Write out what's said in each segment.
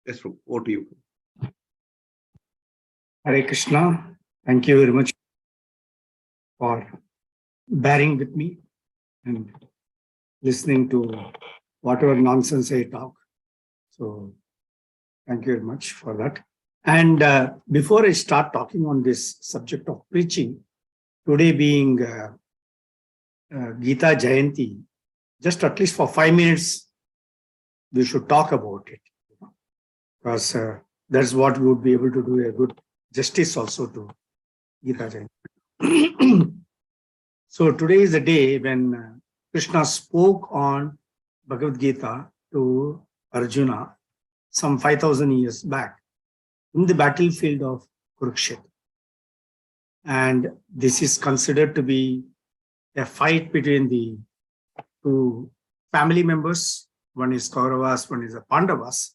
Yes, over to you. Hare Krishna. Thank you very much for bearing with me and listening to whatever nonsense I talk. So thank you very much for that. And before I start talking on this subject of preaching, today being Gita Jayanti, just at least for 5 minutes, we should talk about it. Because that's what we would be able to do a good justice also to Gita Jayanti. So today is the day when Krishna spoke on Bhagavad Gita to Arjuna some 5,000 years back in the battlefield of Kurukshetra. And this is considered to be a fight between the two family members. One is Kauravas, one is the Pandavas.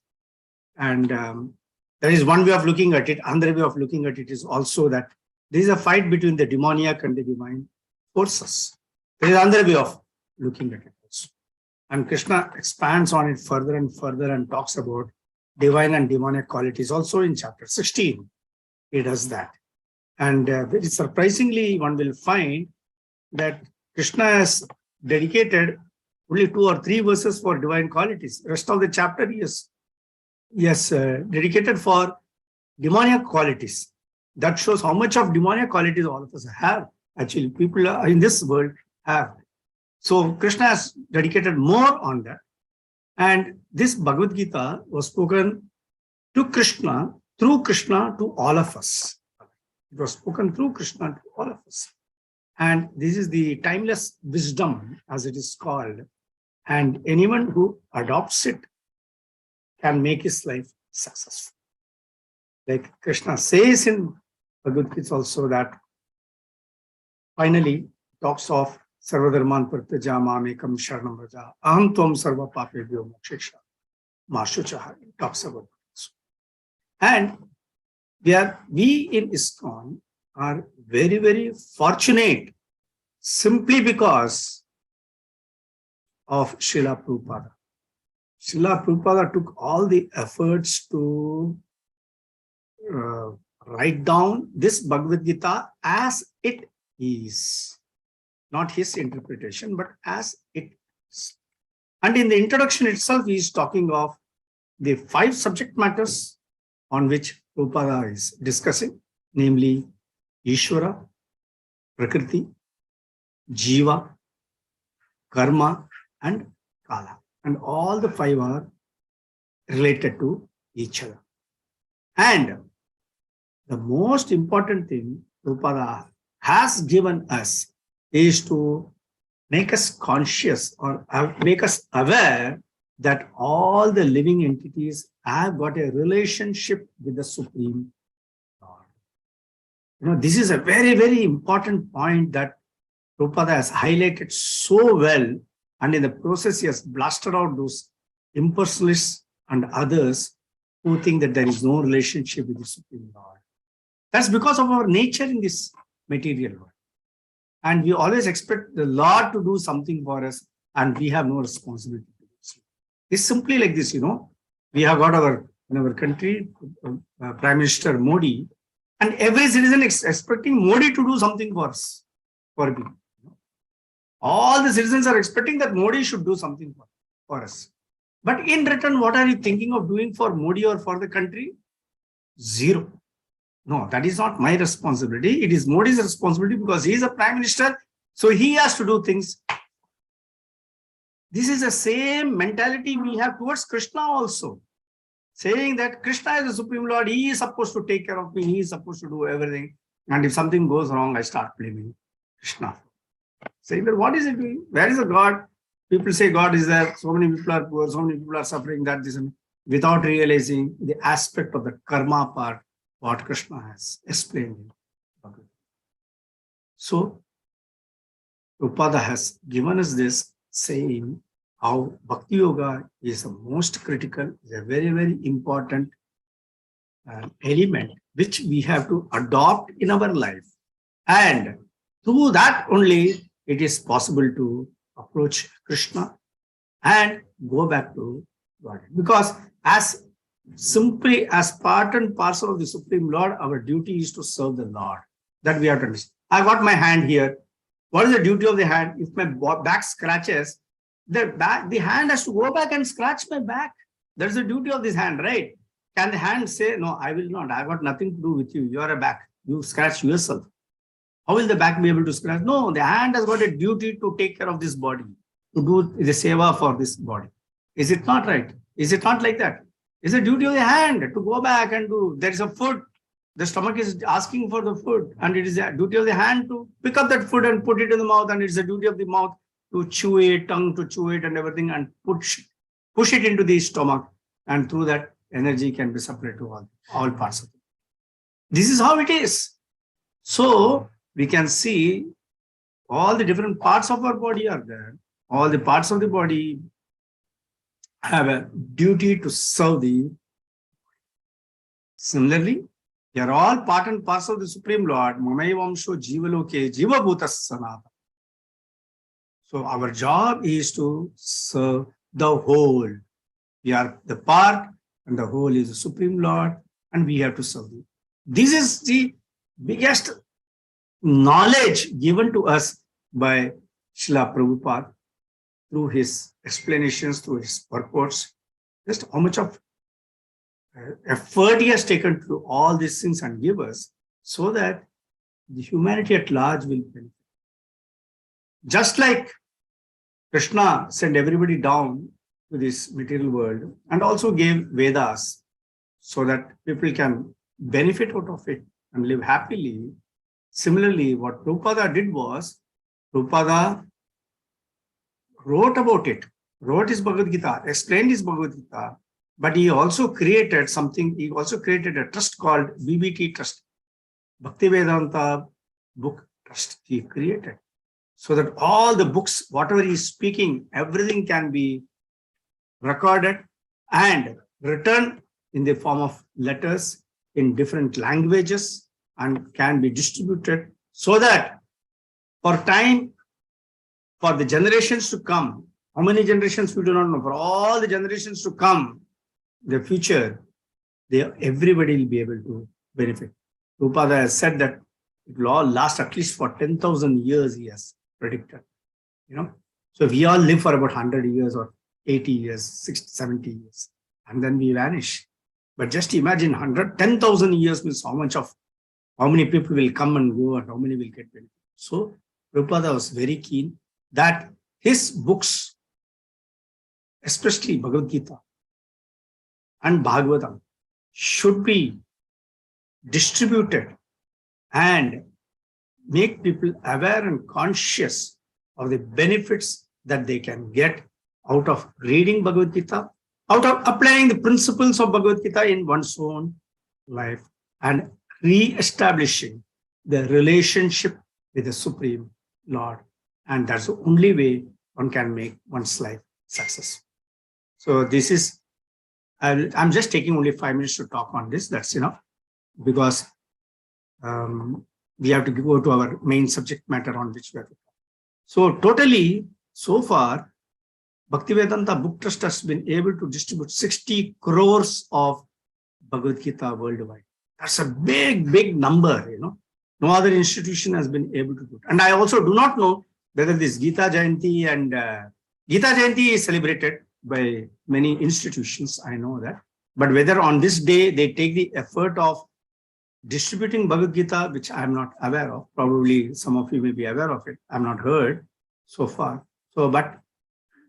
And there is one way of looking at it. Another way of looking at it is also that there is a fight between the demoniac and the divine forces. There is another way of looking at it also. And Krishna expands on it further and further and talks about divine and demonic qualities. Also in chapter 16, he does that. And very surprisingly, one will find that Krishna has dedicated only 2 or 3 verses for divine qualities. Rest of the chapter he has dedicated for demoniac qualities. That shows how much of demoniac qualities all of us have. Actually, people in this world have. So Krishna has dedicated more on that. And this Bhagavad Gita was spoken to Krishna, through Krishna to all of us. It was spoken through Krishna to all of us. And this is the timeless wisdom, as it is called. And anyone who adopts it can make his life successful. Like Krishna says in Bhagavad Gita also that finally talks of Sarvadharman Pratyaja Mamekam Sharanam Vraja Aham Tvam Sarva Papebhyo Moksheksha Mashuchaha. Talks about it. And we in ISKCON are very, very fortunate simply because of Srila Prabhupada. Srila Prabhupada took all the efforts to write down this Bhagavad Gita as it is. Not his interpretation, but as it is. And in the introduction itself, he is talking of the 5 subject matters on which Prabhupada is discussing, namely Ishvara, Prakriti, Jiva, Karma, and Kala. And all the 5 are related to each other. And the most important thing Prabhupada has given us is to make us conscious or make us aware that all the living entities have got a relationship with the Supreme Lord. This is a very, very important point that Prabhupada has highlighted so well, and in the process he has blasted out those impersonalists and others who think that there is no relationship with the Supreme Lord. That's because of our nature in this material world. And we always expect the Lord to do something for us, and we have no responsibility to do so. It's simply like this, We have got in our country, Prime Minister Modi, and every citizen is expecting Modi to do something for us, for me. All the citizens are expecting that Modi should do something for us. But in return, what are you thinking of doing for Modi or for the country? Zero. No, that is not my responsibility. It is Modi's responsibility because he is a prime minister. So he has to do things. This is the same mentality we have towards Krishna also. Saying that Krishna is the Supreme Lord. He is supposed to take care of me. He is supposed to do everything. And if something goes wrong, I start blaming Krishna. Saying that what is he doing? Where is the God? People say God is there. So many people are poor. So many people are suffering. That this, without realizing the aspect of the karma part, what Krishna has explained. So, Prabhupada has given us this saying how Bhakti Yoga is the most critical, is a very, very important element which we have to adopt in our life. And through that only it is possible to approach Krishna and go back to God. Because as Simply as part and parcel of the Supreme Lord, our duty is to serve the Lord. That we have to understand. I got my hand here. What is the duty of the hand? If my back scratches, the hand has to go back and scratch my back. That's the duty of this hand, right? Can the hand say, no, I will not. I've got nothing to do with you. You are a back. You scratch yourself. How will the back be able to scratch? No, the hand has got a duty to take care of this body, to do the seva for this body. Is it not right? Is it not like that? It's a duty of the hand to go back and do. There is a food. The stomach is asking for the food, and it is a duty of the hand to pick up that food and put it in the mouth, and it's a duty of the mouth to chew it, tongue to chew it and everything, and push it into the stomach, and through that energy can be supplied to all parts of it. This is how it is. So we can see all the different parts of our body are there. All the parts of the body have a duty to serve the. Similarly, they are all part and parcel of the Supreme Lord. Mamayavamsho jivaloke jivabhutas sanatana. So our job is to serve the whole. We are the part and the whole is the Supreme Lord, and we have to serve him. This is the biggest knowledge given to us by Srila Prabhupada through his explanations, through his purports. Just how much of effort he has taken to do all these things and give us so that the humanity at large will benefit. Just like Krishna sent everybody down to this material world and also gave Vedas so that people can benefit out of it and live happily. Similarly, what Prabhupada did was, Prabhupada wrote about it, wrote his Bhagavad Gita, explained his Bhagavad Gita, but he also created something, he also created a trust called BBT Trust, Bhaktivedanta Book Trust he created. So that all the books, whatever he is speaking, everything can be recorded and written in the form of letters in different languages and can be distributed so that for time, for the generations to come, how many generations we do not know, for all the generations to come, the future, everybody will be able to benefit. Prabhupada has said that it will all last at least for 10,000 years, he has predicted. So we all live for about 100 years or 80 years, 60, 70 years, and then we vanish. But just imagine 10,000 years means how many people will come and go and how many will get benefit. So Prabhupada was very keen that his books, especially Bhagavad Gita and Bhagavatam, should be distributed and make people aware and conscious of the benefits that they can get out of reading Bhagavad Gita, out of applying the principles of Bhagavad Gita in one's own life and re-establishing the relationship with the Supreme Lord. And that's the only way one can make one's life successful. So this is, I'm just taking only 5 minutes to talk on this. That's enough because we have to go to our main subject matter on which we have to talk. So totally, so far, Bhaktivedanta Book Trust has been able to distribute 60 crores of Bhagavad Gita worldwide. That's a big, big number, No other institution has been able to do it. And I also do not know whether this Gita Jayanti and Gita Jayanti is celebrated by many institutions, I know that. But whether on this day they take the effort of distributing Bhagavad Gita, which I am not aware of, probably some of you may be aware of it, I have not heard so far. So, but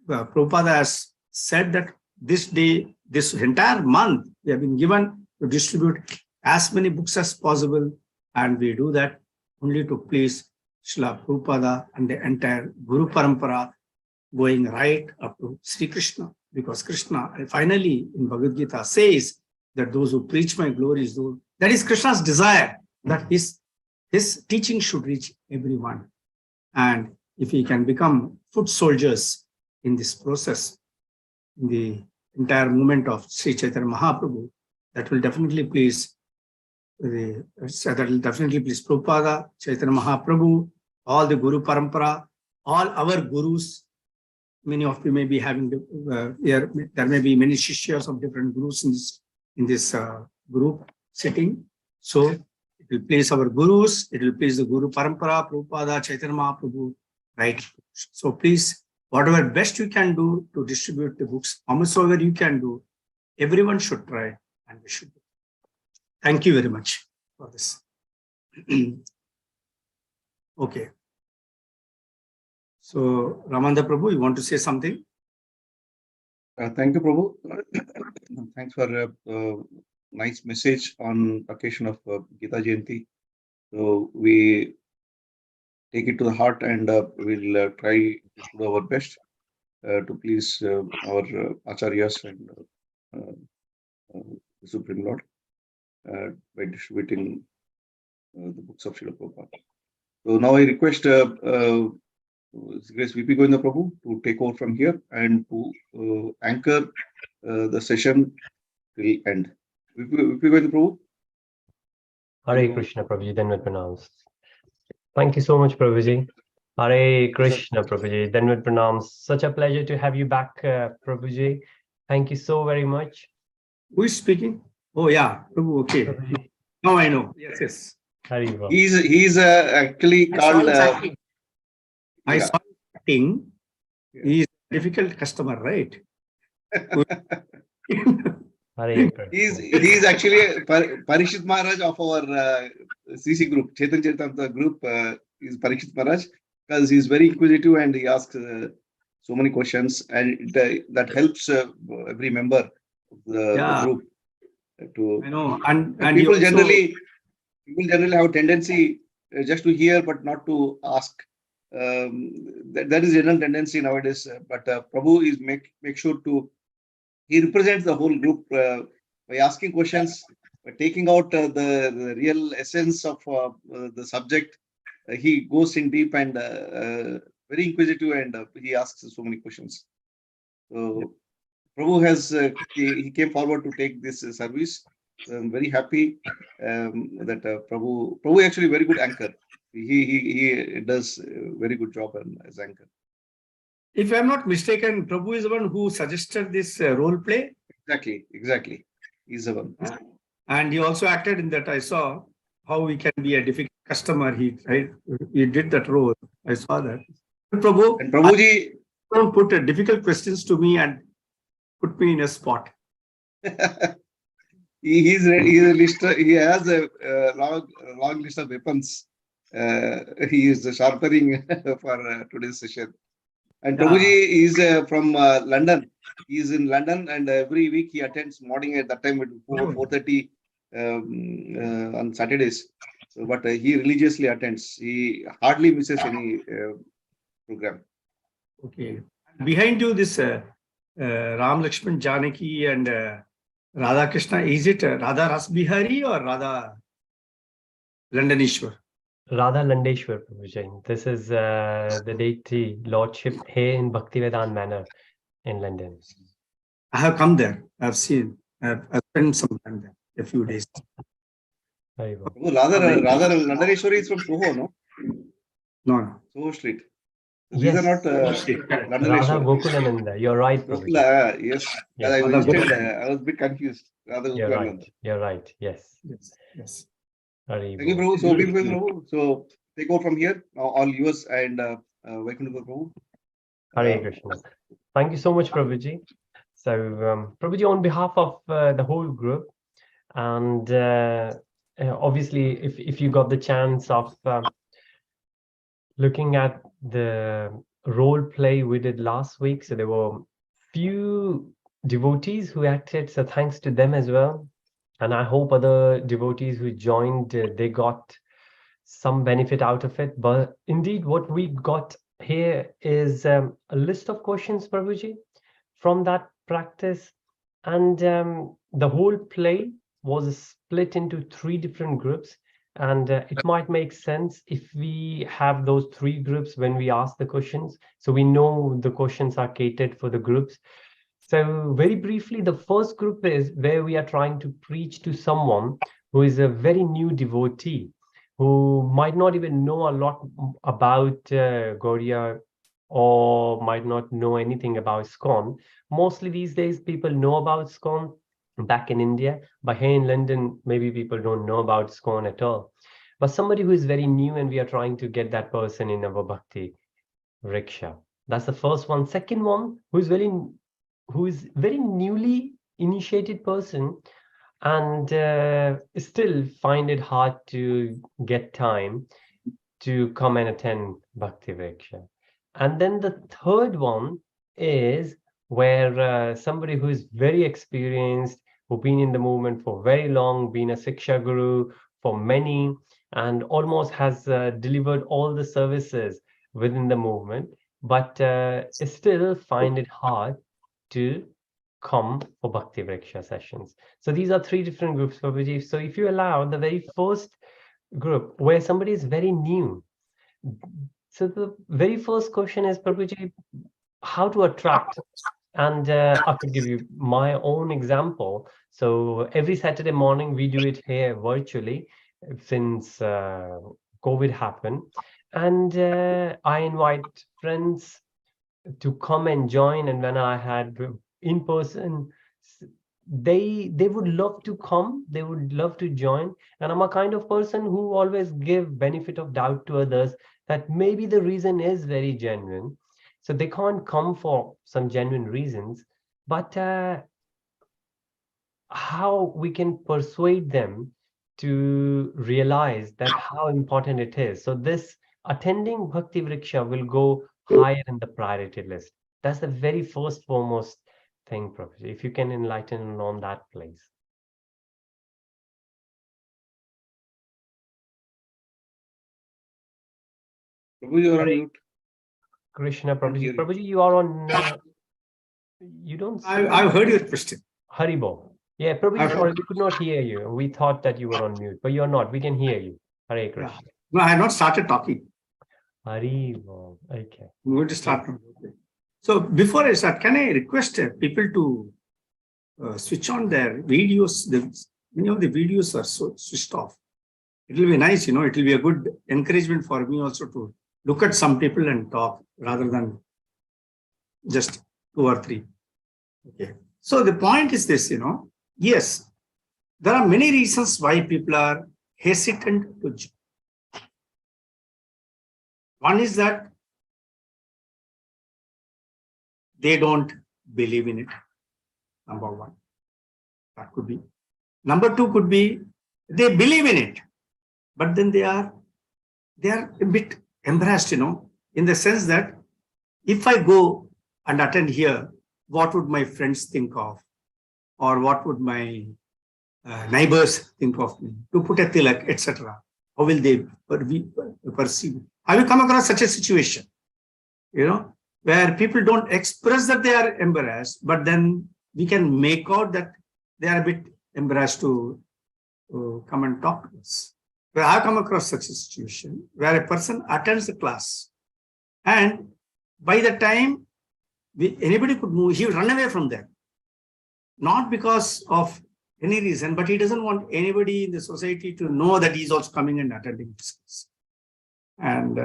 Prabhupada has said that this day, this entire month, we have been given to distribute as many books as possible, and we do that only to please Srila Prabhupada and the entire Guru Parampara, going right up to Sri Krishna, because Krishna finally in Bhagavad Gita says that those who preach my glories, that is Krishna's desire, that his teaching should reach everyone. And if he can become foot soldiers in this process, in the entire movement of Sri Chaitanya Mahaprabhu, that will definitely please Prabhupada, Chaitanya Mahaprabhu, all the Guru Parampara, all our gurus. Many of you may be having, there may be many shishyas of different gurus in this in this group sitting. So it will please our gurus, it will please the Guru Parampara, Prabhupada, Chaitanya Mahaprabhu, right? So please, whatever best you can do to distribute the books, however you can do, everyone should try and we should do. Thank you very much for this. Okay. So Ramananda Prabhu, you want to say something? Thank you, Prabhu. Thanks for a nice message on occasion of Gita Jayanti. So we take it to the heart and we'll try to do our best to please our acharyas and the Supreme Lord by distributing the books of Srila Prabhupada. So now I request Grace VP Govinda Prabhu to take over from here and to anchor the session till end. VP Govinda Prabhu. Hare Krishna, Prabhuji, then with pronouns. Thank you so much, Prabhuji. Hare Krishna, Prabhuji, then with pronouns. Such a pleasure to have you back, Prabhuji. Thank you so very much. Who is speaking? Oh yeah, Prabhu, okay. Prabhuji. Now I know. Yes, yes. Hare He's actually called. I saw him acting. He is a difficult customer, right? Hare Krishna. He's actually Parikshit Maharaj of our CC group, Chaitanya Charitamrita group. Is Parikshit Maharaj because he's very inquisitive and he asks so many questions, and that helps every member of the group to. I know, and people generally have a tendency just to hear but not to ask. That is general tendency nowadays. But Prabhu is make sure to. He represents the whole group by asking questions, by taking out the real essence of the subject. He goes in deep and very inquisitive, and he asks so many questions. So Prabhu has he came forward to take this service. So I'm very happy that Prabhu actually very good anchor. He does a very good job as anchor. If I'm not mistaken, Prabhu is the one who suggested this role play. Exactly. He's the one. And he also acted in that. I saw how he can be a difficult customer. He did that role. I saw that. Prabhu, and Prabhuji put difficult questions to me and put me in a spot. He has a long list of weapons. He is sharpening for today's session. And Prabhuji is from London. He is in London, and every week he attends morning at that time at 4:30 on Saturdays. So, but he religiously attends. He hardly misses any program. Okay. Behind you, this Ram Lakshman Janaki and Radha Krishna, is it Radha Rasbihari or Radha Landaneshwar? Radha Landeshwar, Prabhuji. This is the deity lordship here in Bhaktivedanta Manor in London. I have come there. I've seen. I've spent some time there, a few days. Very well. Radha Landaneshwari is from Soho, no? No. Soho Street. Yes. These are not Radha Gokulananda. You're right, Prabhuji. Yes. Yes. I was a bit confused. Radha Gokulananda. You're right. Yes. Yes. Thank you, Prabhu. So, Prabhu. So, take over from here. Now, all yours and Vaikuntha Prabhu. Hare Krishna. Thank you so much, Prabhuji. So, Prabhuji, on behalf of the whole group, and obviously, if you got the chance of looking at the role play we did last week, so there were few devotees who acted, so thanks to them as well. And I hope other devotees who joined, they got some benefit out of it. But indeed, what we got here is a list of questions, Prabhuji, from that practice. And the whole play was split into 3 different groups. And it might make sense if we have those 3 groups when we ask the questions. So we know the questions are catered for the groups. So very briefly, the first group is where we are trying to preach to someone who is a very new devotee, who might not even know a lot about Gaudiya or might not know anything about ISKCON. Mostly these days, people know about ISKCON. back in India. But here in London, maybe people don't know about ISKCON at all. But somebody who is very new, and we are trying to get that person in our Bhakti Rickshaw. That's the first one. Second one, who is very newly initiated person, and still find it hard to get time to come and attend Bhakti Vriksha. And then the third one is where somebody who is very experienced, who've been in the movement for very long, been a Siksha Guru for many, and almost has delivered all the services within the movement, but still find it hard to come for Bhakti Vriksha sessions. So these are three different groups, Prabhuji. So if you allow the very first group where somebody is very new, so the very first question is, Prabhuji, how to attract? And I could give you my own example. So every Saturday morning, we do it here virtually since COVID happened. And I invite friends to come and join. And when I had in person, they would love to come, they would love to join. And I'm a kind of person who always give benefit of doubt to others, that maybe the reason is very genuine. So they can't come for some genuine reasons, but how we can persuade them to realize that how important it is. So this attending Bhakti Vriksha will go higher in the priority list. That's the very first foremost thing, Professor. If you can enlighten on that, please. Prabhu, you are on mute. Krishna, Can't hear Prabhuji. you. Prabhuji, you are on. You don't. I've heard your question. Haribo. Yeah, Prabhuji, I've- sorry, we could not hear you. We thought that you were on mute, but you're not. We can hear you. Hare Yeah. Krishna. No, I have not started talking. Haribo. Okay. I'm going to start now. So before I start, can I request people to switch on their videos? Many of the videos are switched off. It will be nice, it will be a good encouragement for me also to look at some people and talk rather than just two or three. Okay. So the point is this, yes, there are many reasons why people are hesitant to join. One is that they don't believe in it. Number one. That could be. Number two could be they believe in it, but then they are a bit embarrassed, in the sense that if I go and attend here, what would my friends think of? Or what would my neighbors think of me? To put a tilak, etc. How will they perceive? Have you come across such a situation? Where people don't express that they are embarrassed, but then we can make out that they are a bit embarrassed to come and talk to us. Well, I have come across such a situation where a person attends the class, and by the time anybody could move, he will run away from them. Not because of any reason, but he doesn't want anybody in the society to know that he's also coming and attending this class. And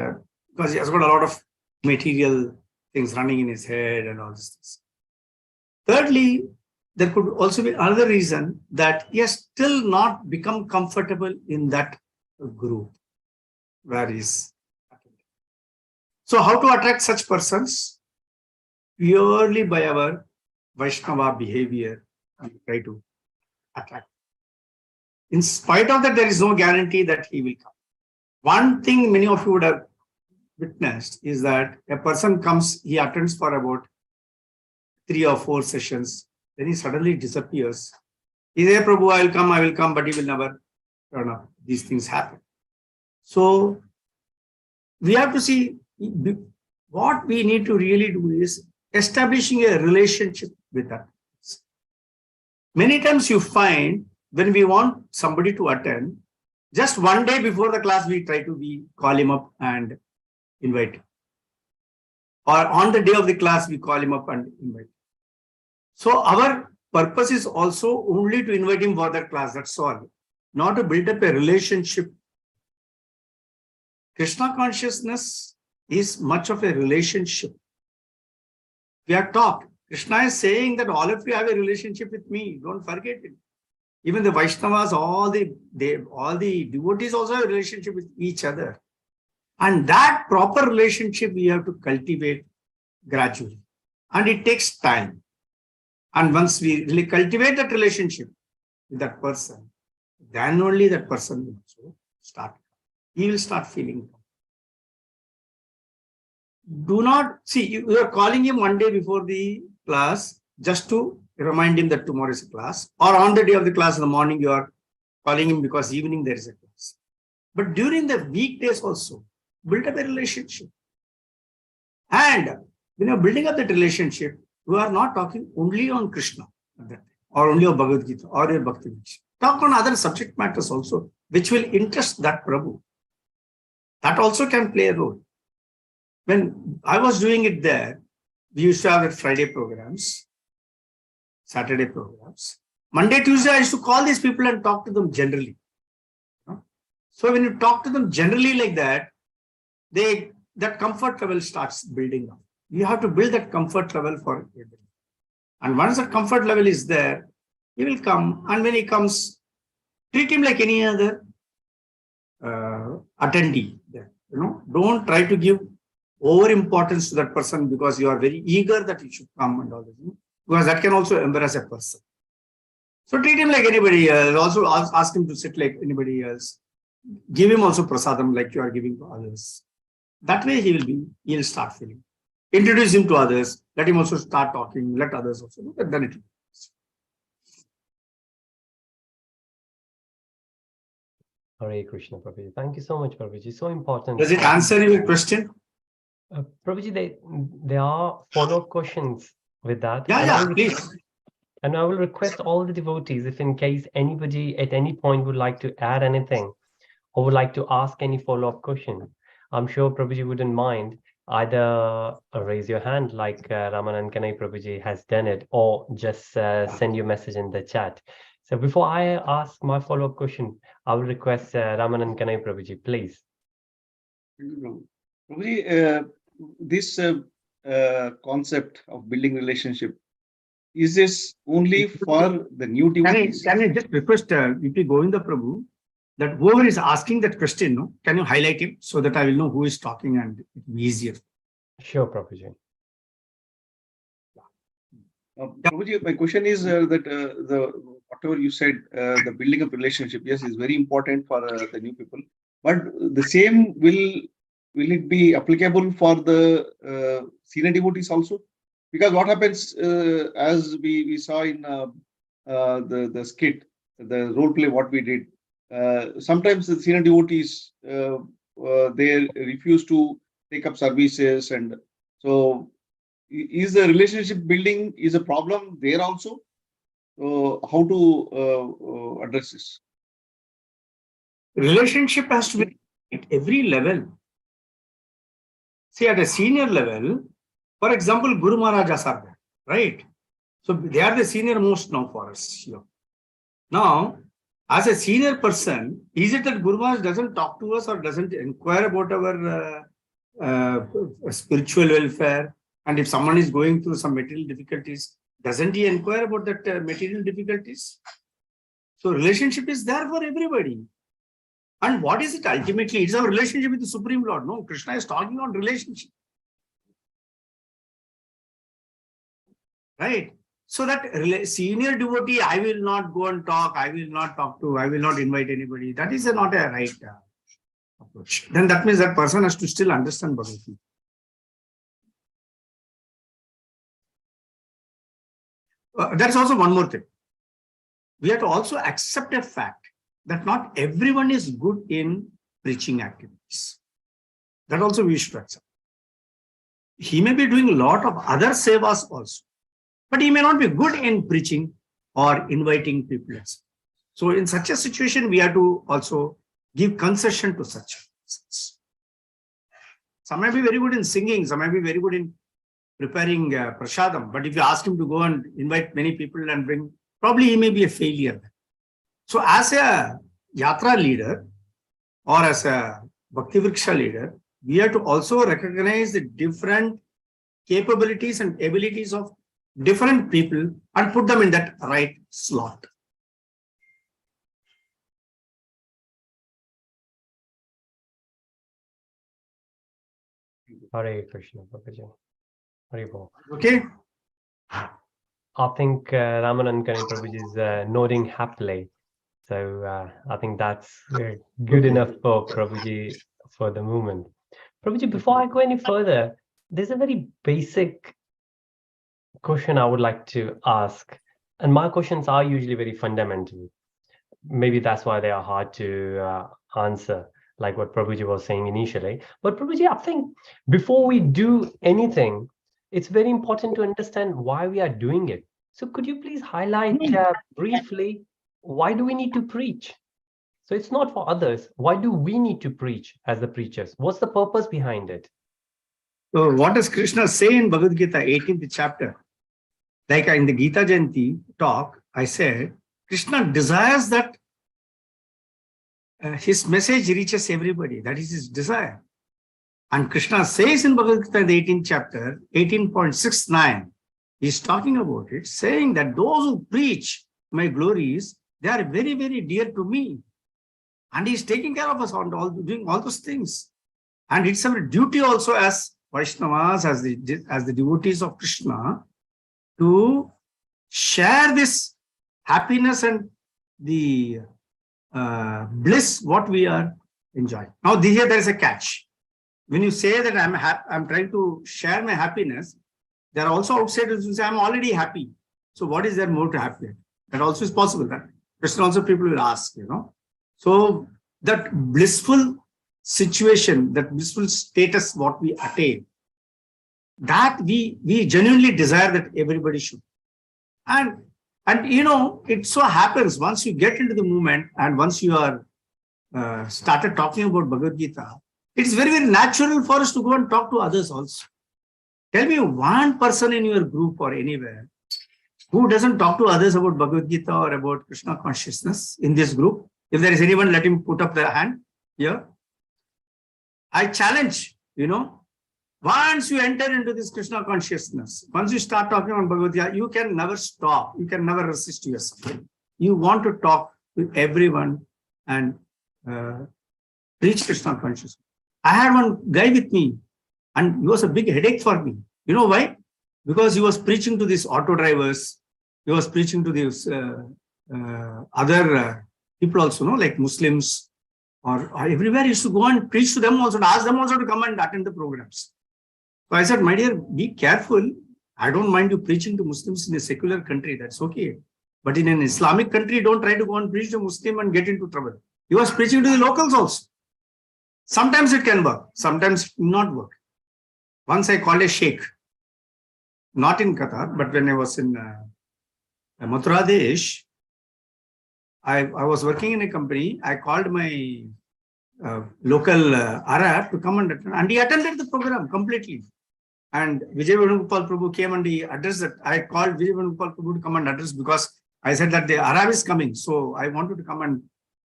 because he has got a lot of material things running in his head and all these things. Thirdly, there could also be another reason that he has still not become comfortable in that group where he's attending. So how to attract such persons? Purely by our Vaishnava behavior, we try to attract. In spite of that, there is no guarantee that he will come. One thing many of you would have witnessed is that a person comes, he attends for about 3 or 4 sessions, then he suddenly disappears. He says, Prabhu, I will come, but he will never turn up. These things happen. So we have to see what we need to really do is establishing a relationship with that. Many times you find when we want somebody to attend, just one day before the class, we try to call him up and invite him. Or on the day of the class, we call him up and invite him. So our purpose is also only to invite him for that class, that's all. Not to build up a relationship. Krishna consciousness is much of a relationship. We are taught Krishna is saying that all of you have a relationship with me. Don't forget it. Even the Vaishnavas, all the devotees also have a relationship with each other. And that proper relationship we have to cultivate gradually. And it takes time. And once we really cultivate that relationship with that person, then only that person will also start. He will start feeling. Do not see, you are calling him one day before the class just to remind him that tomorrow is a class, or on the day of the class in the morning you are calling him because evening there is a class. But during the weekdays also, build up a relationship. And when you're building up that relationship, you are not talking only on Krishna or only on Bhagavad Gita or your Bhakti. Talk on other subject matters also, which will interest that Prabhu. That also can play a role. When I was doing it there, we used to have the Friday programs, Saturday programs. Monday, Tuesday, I used to call these people and talk to them generally. So when you talk to them generally like that, that comfort level starts building up. You have to build that comfort level for everybody. And once that comfort level is there, he will come. And when he comes, treat him like any other attendee. Don't try to give over importance to that person because you are very eager that he should come and all this. Because that can also embarrass a person. So treat him like anybody else. Also ask him to sit like anybody else. Give him also prasadam like you are giving to others. That way he'll start feeling. Introduce him to others. Let him also start talking. Let others also know. Then it will. Hare Krishna, Prabhuji. Thank you so much, Prabhuji. So important. Does it answer your question? Prabhuji, there are follow-up questions with that. Yeah, please. And I will request all the devotees, if in case anybody at any point would like to add anything or would like to ask any follow-up question, I'm sure Prabhuji wouldn't mind. Either raise your hand like Ramanand Kanai Prabhuji has done it, or just send your message in the chat. So before I ask my follow-up question, I will request Ramanand Kanai Prabhuji, please. Prabhuji, this concept of building relationship, is this only for the new devotees? Can I just request VP Govinda Prabhu that whoever is asking that question, can you highlight him so that I will know who is talking and it will be easier? Sure, Prabhuji. Prabhuji, my question is that whatever you said, the building of relationship, yes, is very important for the new people. But the same will it be applicable for the senior devotees also? Because what happens, as we saw in the skit, the role play, what we did, sometimes the senior devotees, they refuse to take up services. And so is the relationship building is a problem there also? How to address this? Relationship has to be at every level. See, at a senior level, for example, Guru Maharajas are there, right? So they are the senior most now for us here. Now, as a senior person, is it that Guru Maharaj doesn't talk to us or doesn't inquire about our spiritual welfare? And if someone is going through some material difficulties, doesn't he inquire about that material difficulties? So relationship is there for everybody. And what is it ultimately? It's our relationship with the Supreme Lord. No, Krishna is talking on relationship. Right? So that senior devotee, I will not go and talk, I will not talk to, I will not invite anybody. That is not a right approach. Then that means that person has to still understand Bhagavad Gita. There is also one more thing. We have to also accept a fact that not everyone is good in preaching activities. That also we should accept. He may be doing a lot of other sevas also, but he may not be good in preaching or inviting people. So in such a situation, we have to also give concession to such persons. Some may be very good in singing, some may be very good in preparing prasadam, but if you ask him to go and invite many people and bring, probably he may be a failure. So as a yatra leader or as a Bhakti Vriksha leader, we have to also recognize the different capabilities and abilities of different people and put them in that right slot. Hare Krishna, Prabhuji. Hare Bol. Okay. I think Ramanand Kani Prabhuji is nodding happily. So I think that's good enough for Prabhuji for the moment. Prabhuji, before I go any further, there's a very basic question I would like to ask. And my questions are usually very fundamental. Maybe that's why they are hard to answer, like what Prabhuji was saying initially. But Prabhuji, I think before we do anything, it's very important to understand why we are doing it. So could you please highlight briefly, why do we need to preach? So it's not for others. Why do we need to preach as the preachers? What's the purpose behind it? So what does Krishna say in Bhagavad Gita, 18th chapter? Like in the Gita Jayanti talk, I said, Krishna desires that his message reaches everybody. That is his desire. And Krishna says in Bhagavad Gita, the 18th chapter, 18.69, he's talking about it, saying that those who preach my glories, they are very, very dear to me. And he's taking care of us on doing all those things. And it's our duty also as Vaishnavas, as the devotees of Krishna, to share this happiness and the bliss what we are enjoying. Now here there is a catch. When you say that I'm trying to share my happiness, there are also outsiders who say I'm already happy. So what is there more to happy? That also is possible. That question also people will ask, So that blissful situation, that blissful status, what we attain, that we genuinely desire that everybody should. And it so happens once you get into the movement and once you are started talking about Bhagavad Gita, it's very, very natural for us to go and talk to others also. Tell me one person in your group or anywhere who doesn't talk to others about Bhagavad Gita or about Krishna consciousness in this group. If there is anyone, let him put up their hand here. I challenge, once you enter into this Krishna consciousness, once you start talking on Bhagavad Gita, you can never stop. You can never resist yourself. You want to talk to everyone and preach Krishna consciousness. I had one guy with me and he was a big headache for me. You know why? Because he was preaching to these auto drivers. He was preaching to these other people also, like Muslims or everywhere. He used to go and preach to them also, and ask them also to come and attend the programs. So I said, my dear, be careful. I don't mind you preaching to Muslims in a secular country. That's okay. But in an Islamic country, don't try to go and preach to Muslim and get into trouble. He was preaching to the locals also. Sometimes it can work. Sometimes it will not work. Once I called a sheikh, not in Qatar, but when I was in Mathura Desh, I was working in a company. I called my local Arab to come and attend, and he attended the program completely. And Vijay Venugopal Prabhu came and he addressed that. I called Vijay Venugopal Prabhu to come and address because I said that the Arab is coming. So I wanted to come and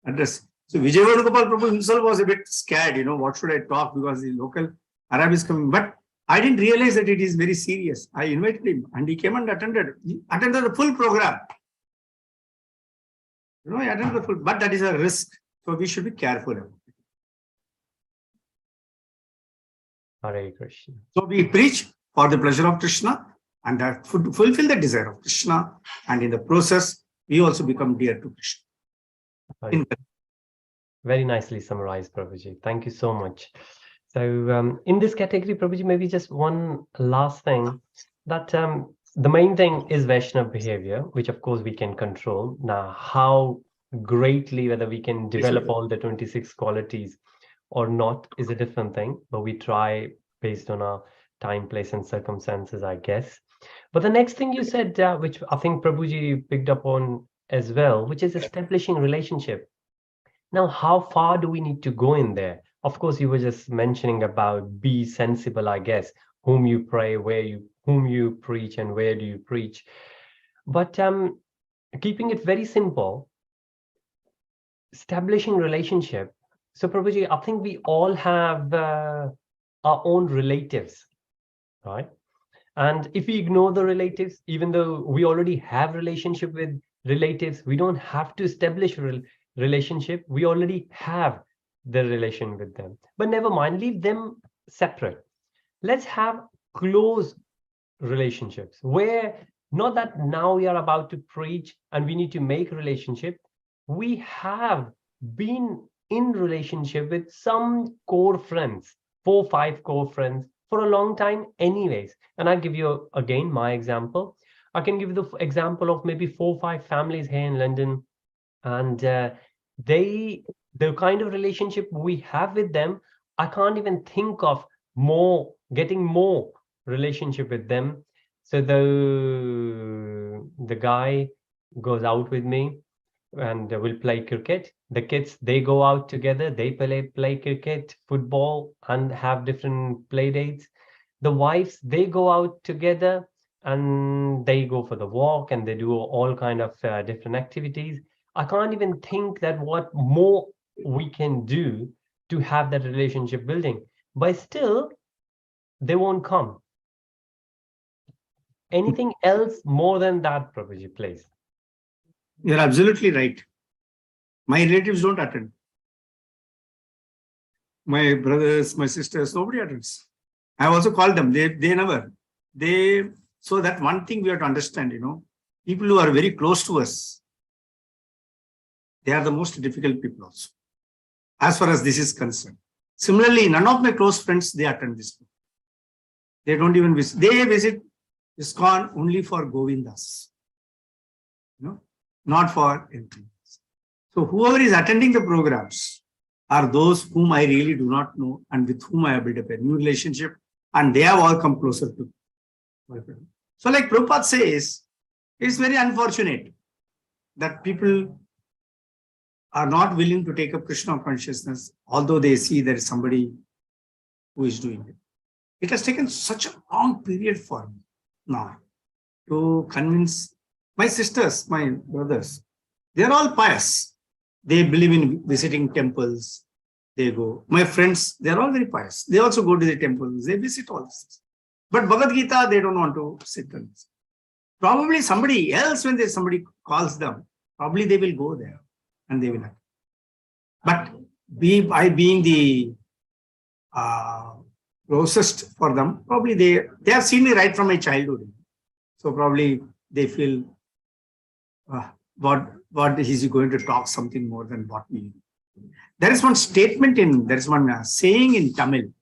address. So Vijay Venugopal Prabhu himself was a bit scared, what should I talk because the local Arab is coming. But I didn't realize that it is very serious. I invited him and he came and attended. He attended the full program. He attended the full, but that is a risk. So we should be careful about it. Hare Krishna. So we preach for the pleasure of Krishna and that fulfill the desire of Krishna. And in the process, we also become dear to Krishna. Very nicely summarized, Prabhuji. Thank you so much. So in this category, Prabhuji, maybe just one last thing, that the main thing is Vaishnava behavior, which of course we can control. Now, how greatly, whether we can develop all the 26 qualities or not is a different thing, but we try based on our time, place, and circumstances, I guess. But the next thing you said, which I think Prabhuji picked up on as well, which is establishing relationship. Now, how far do we need to go in there? Of course, you were just mentioning about be sensible, I guess, whom you pray, whom you preach, and where do you preach. But keeping it very simple, establishing relationship. So Prabhuji, I think we all have our own relatives, right? And if we ignore the relatives, even though we already have relationship with relatives, we don't have to establish relationship. We already have the relation with them. But never mind, leave them separate. Let's have close relationships where not that now we are about to preach and we need to make relationship. We have been in relationship with some core friends, 4-5 core friends for a long time anyways. And I'll give you again my example. I can give you the example of maybe 4-5 families here in London, and the kind of relationship we have with them, I can't even think of getting more relationship with them. So the guy goes out with me and will play cricket. The kids, they go out together, they play cricket, football, and have different play dates. The wives, they go out together and they go for the walk and they do all kind of different activities. I can't even think that what more we can do to have that relationship building, but still they won't come. Anything else more than that, Prabhuji, please? You're absolutely right. My relatives don't attend. My brothers, my sisters, nobody attends. I also called them. They never. So that one thing we have to understand, people who are very close to us, they are the most difficult people also, as far as this is concerned. Similarly, none of my close friends, they attend this. They don't even visit. They visit ISKCON only for Govindas, not for anything else. So whoever is attending the programs are those whom I really do not know and with whom I have built up a new relationship, and they have all come closer to me. So like Prabhupada says, it's very unfortunate that people are not willing to take up Krishna consciousness, although they see there is somebody who is doing it. It has taken such a long period for me now to convince my sisters, my brothers. They're all pious. They believe in visiting temples. They go. My friends, they're all very pious. They also go to the temples. They visit all this. But Bhagavad Gita, they don't want to sit and listen. Probably somebody else, when somebody calls them, probably they will go there and they will have. But I being the closest for them, probably they have seen me right from my childhood. So probably they feel, what is he going to talk something more than what we do? There is one statement there is one saying in Tamil.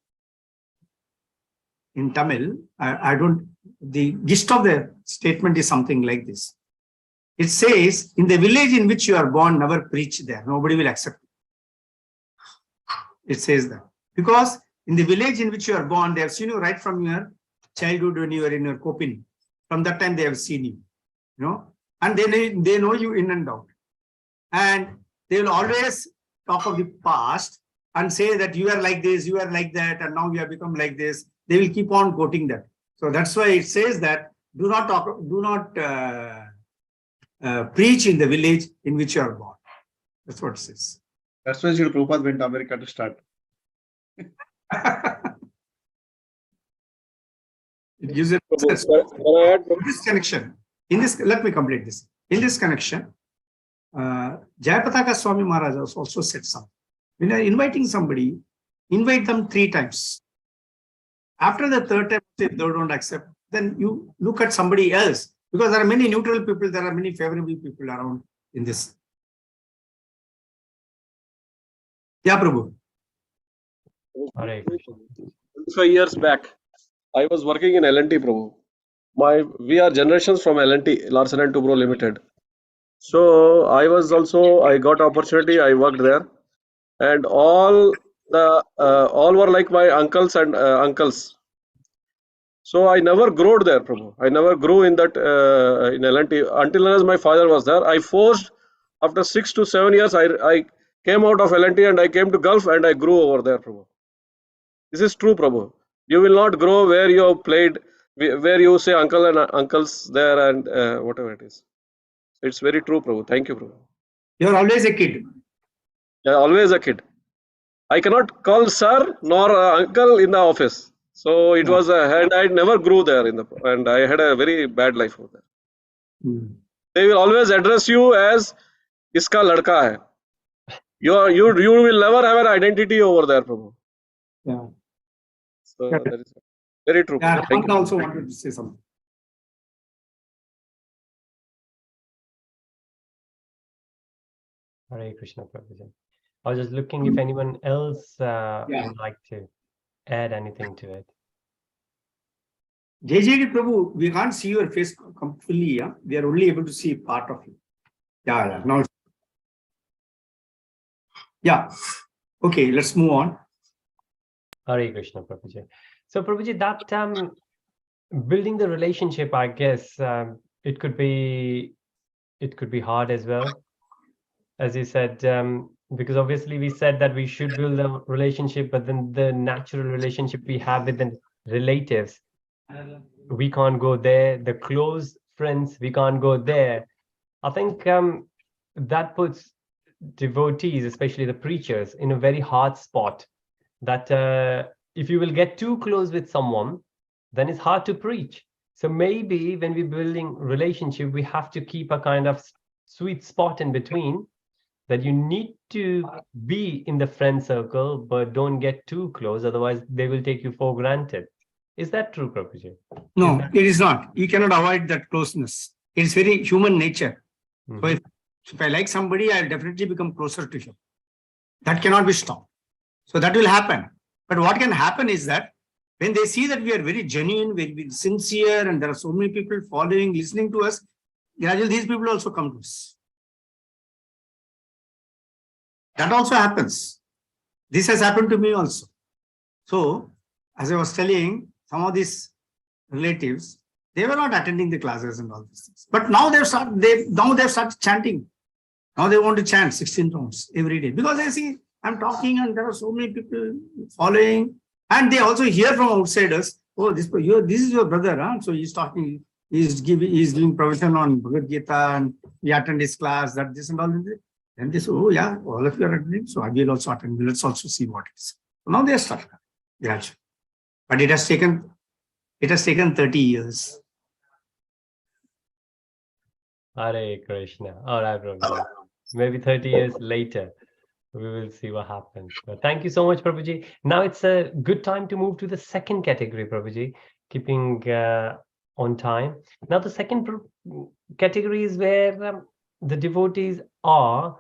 In Tamil, the gist of the statement is something like this. It says, in the village in which you are born, never preach there. Nobody will accept it. It says that. Because in the village in which you are born, they have seen you right from your childhood when you were in your kopin. From that time, they have seen you, and they know you in and out. And they will always talk of the past and say that you are like this, you are like that, and now you have become like this. They will keep on quoting that. So that's why it says that do not preach in the village in which you are born. That's what it says. That's why Srila Prabhupada went to America to start. It gives it this connection. Let me complete this. In this connection, Jayapataka Swami Maharaj also said something. When you are inviting somebody, invite them 3 times. After the 3rd time, if they don't accept, then you look at somebody else. Because there are many neutral people, there are many favorable people around in this. Yeah, Prabhu. 25 years back, I was working in L&T, Prabhu. We are generations from L&T, Larsen & Toubro Limited. So I got opportunity, I worked there. And all were like my uncles and uncles. So I never grew there, Prabhu. I never grew in that in L&T until as my father was there. I forced, after 6 to 7 years, I came out of L&T and I came to Gulf and I grew over there, Prabhu. This is true, Prabhu. You will not grow where you have played, where you say uncle and uncles there and whatever it is. It's very true, Prabhu. Thank you, Prabhu. You're always a kid. Yeah, always a kid. I cannot call sir nor uncle in the office. So it was and I never grew there and I had a very bad life over there. Hmm. They will always address you as iska ladka hai. You will never have an identity over there, Prabhu. Yeah. So Yeah. that is very true. Yeah, Prabhu. Thank Raman you. also wanted to say something. Hare Krishna, Prabhuji. I was just looking if anyone else would like to add anything to it. JJD Prabhu, we can't see your face fully. Yeah? We are only able to see part of it. Yeah. Now. Yeah. Okay, let's move on. Hare Krishna, Prabhuji. So, Prabhuji, that building the relationship, I guess it could be hard as well, as you said, because obviously we said that we should build a relationship, but then the natural relationship we have with the relatives, we can't go there. The close friends, we can't go there. I think that puts devotees, especially the preachers, in a very hard spot. That if you will get too close with someone, then it's hard to preach. So maybe when we're building relationship, we have to keep a kind of sweet spot in between, that you need to be in the friend circle, but don't get too close. Otherwise, they will take you for granted. Is that true, Prabhuji? No, it is not. You cannot avoid that closeness. It's very human nature. So if I like somebody, I'll definitely become closer to him. That cannot be stopped. So that will happen. But what can happen is that when they see that we are very genuine, very sincere, and there are so many people following, listening to us, gradually these people also come to us. That also happens. This has happened to me also. So, as I was telling, some of these relatives, they were not attending the classes and all these things. But now they've started chanting. Now they want to chant 16 rounds every day because they see I'm talking and there are so many people following, and they also hear from outsiders. Oh, this is your brother, huh? So he's talking. He's doing provision on Bhagavad Gita, and we attend his class. That this and all. And they say, oh yeah, all of you are attending, so I will also attend. Let's also see what it is. So now they are starting gradually, but it has taken 30 years. Hare Krishna. All right, Prabhuji. Maybe 30 years later, we will see what happens. But thank you so much, Prabhuji. Now it's a good time to move to the second category, Prabhuji, keeping on time. Now the second category is where the devotees are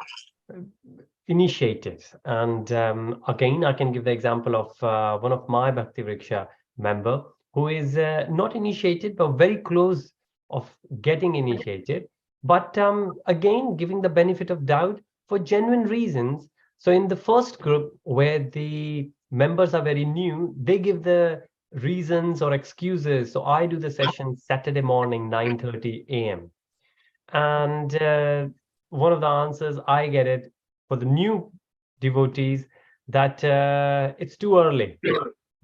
initiated. And again, I can give the example of one of my Bhakti Vriksha member who is not initiated, but very close of getting initiated. But again, giving the benefit of doubt for genuine reasons. So in the first group where the members are very new, they give the reasons or excuses. So I do the session Saturday morning, 9:30 a.m. And one of the answers I get it for the new devotees that it's too early.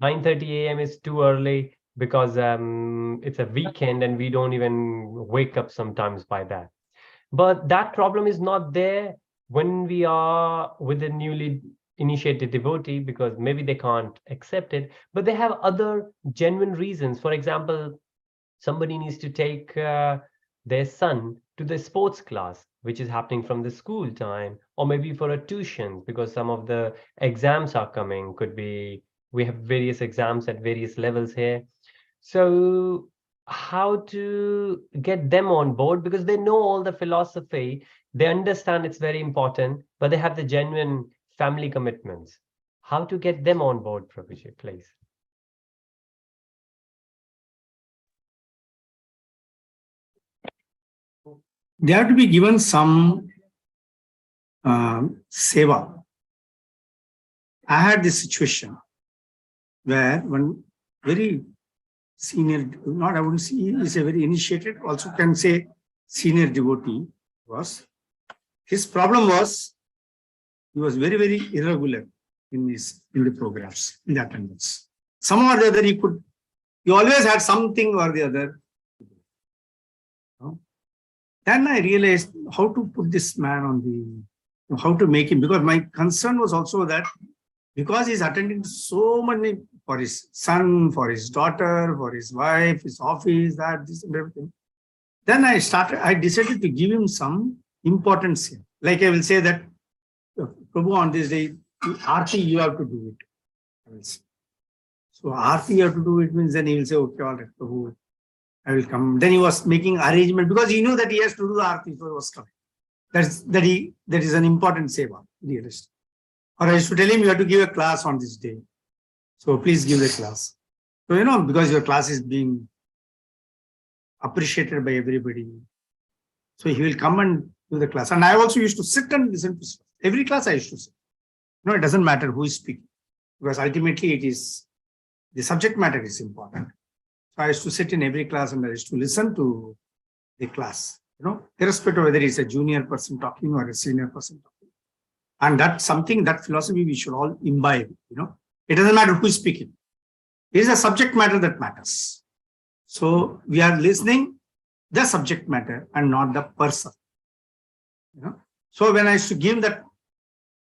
9:30 a.m. is too early because it's a weekend and we don't even wake up sometimes by that. But that problem is not there when we are with a newly initiated devotee, because maybe they can't accept it, but they have other genuine reasons. For example, somebody needs to take their son to the sports class, which is happening from the school time, or maybe for a tuition because some of the exams are coming. Could be we have various exams at various levels here. So how to get them on board, because they know all the philosophy, they understand it's very important, but they have the genuine family commitments. How to get them on board, Prabhuji, please? They have to be given some seva. I had this situation where one very senior, not I wouldn't say is a very initiated, also can say senior devotee was. His problem was he was very, very irregular in the programs, in the attendance. Somehow or the other he always had something or the other. Then I realized how to put this man on how to make him, because my concern was also that because he's attending so many for his son, for his daughter, for his wife, his office, that, this, and everything. Then I decided to give him some importance here. Like I will say that, Prabhu, on this day, Aarti, you have to do it. I will say. So Aarti, you have to do it means then he will say, okay, all right, Prabhu, I will come. Then he was making arrangement because he knew that he has to do the Aarti, so he was coming. That is an important seva, realist. Or I used to tell him, you have to give a class on this day. So please give the class. So, because your class is being appreciated by everybody. So he will come and do the class. And I also used to sit and listen to every class I used to sit. It doesn't matter who is speaking, because ultimately it is the subject matter is important. So I used to sit in every class and I used to listen to the class, irrespective of whether it's a junior person talking or a senior person talking. And that's something, that philosophy we should all imbibe, It doesn't matter who is speaking. It is a subject matter that matters. So we are listening the subject matter and not the person. So when I used to give that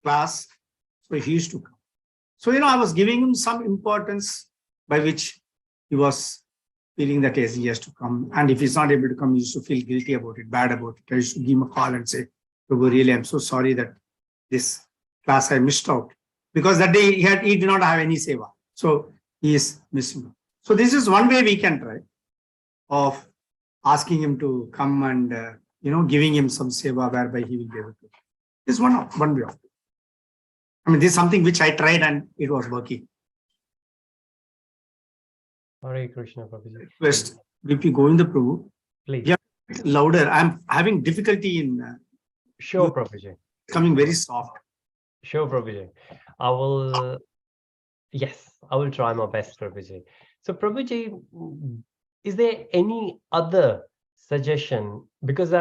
class, so he used to come. So, I was giving him some importance by which he was feeling that yes, he has to come. And if he's not able to come, he used to feel guilty about it, bad about it. I used to give him a call and say, Prabhu, really, I'm so sorry that this class I missed out. Because that day he did not have any seva. So he is missing. So this is one way we can try of asking him to come and, giving him some seva whereby he will be able to. This is one way of it. This is something which I tried and it was working. Hare Krishna, Prabhuji. Request VP Govinda Prabhu. Please. Yeah, louder. I'm having difficulty in Sure, Prabhuji. coming very soft. Sure, Prabhuji. I will try my best, Prabhuji. So, Prabhuji, is there any other suggestion? Because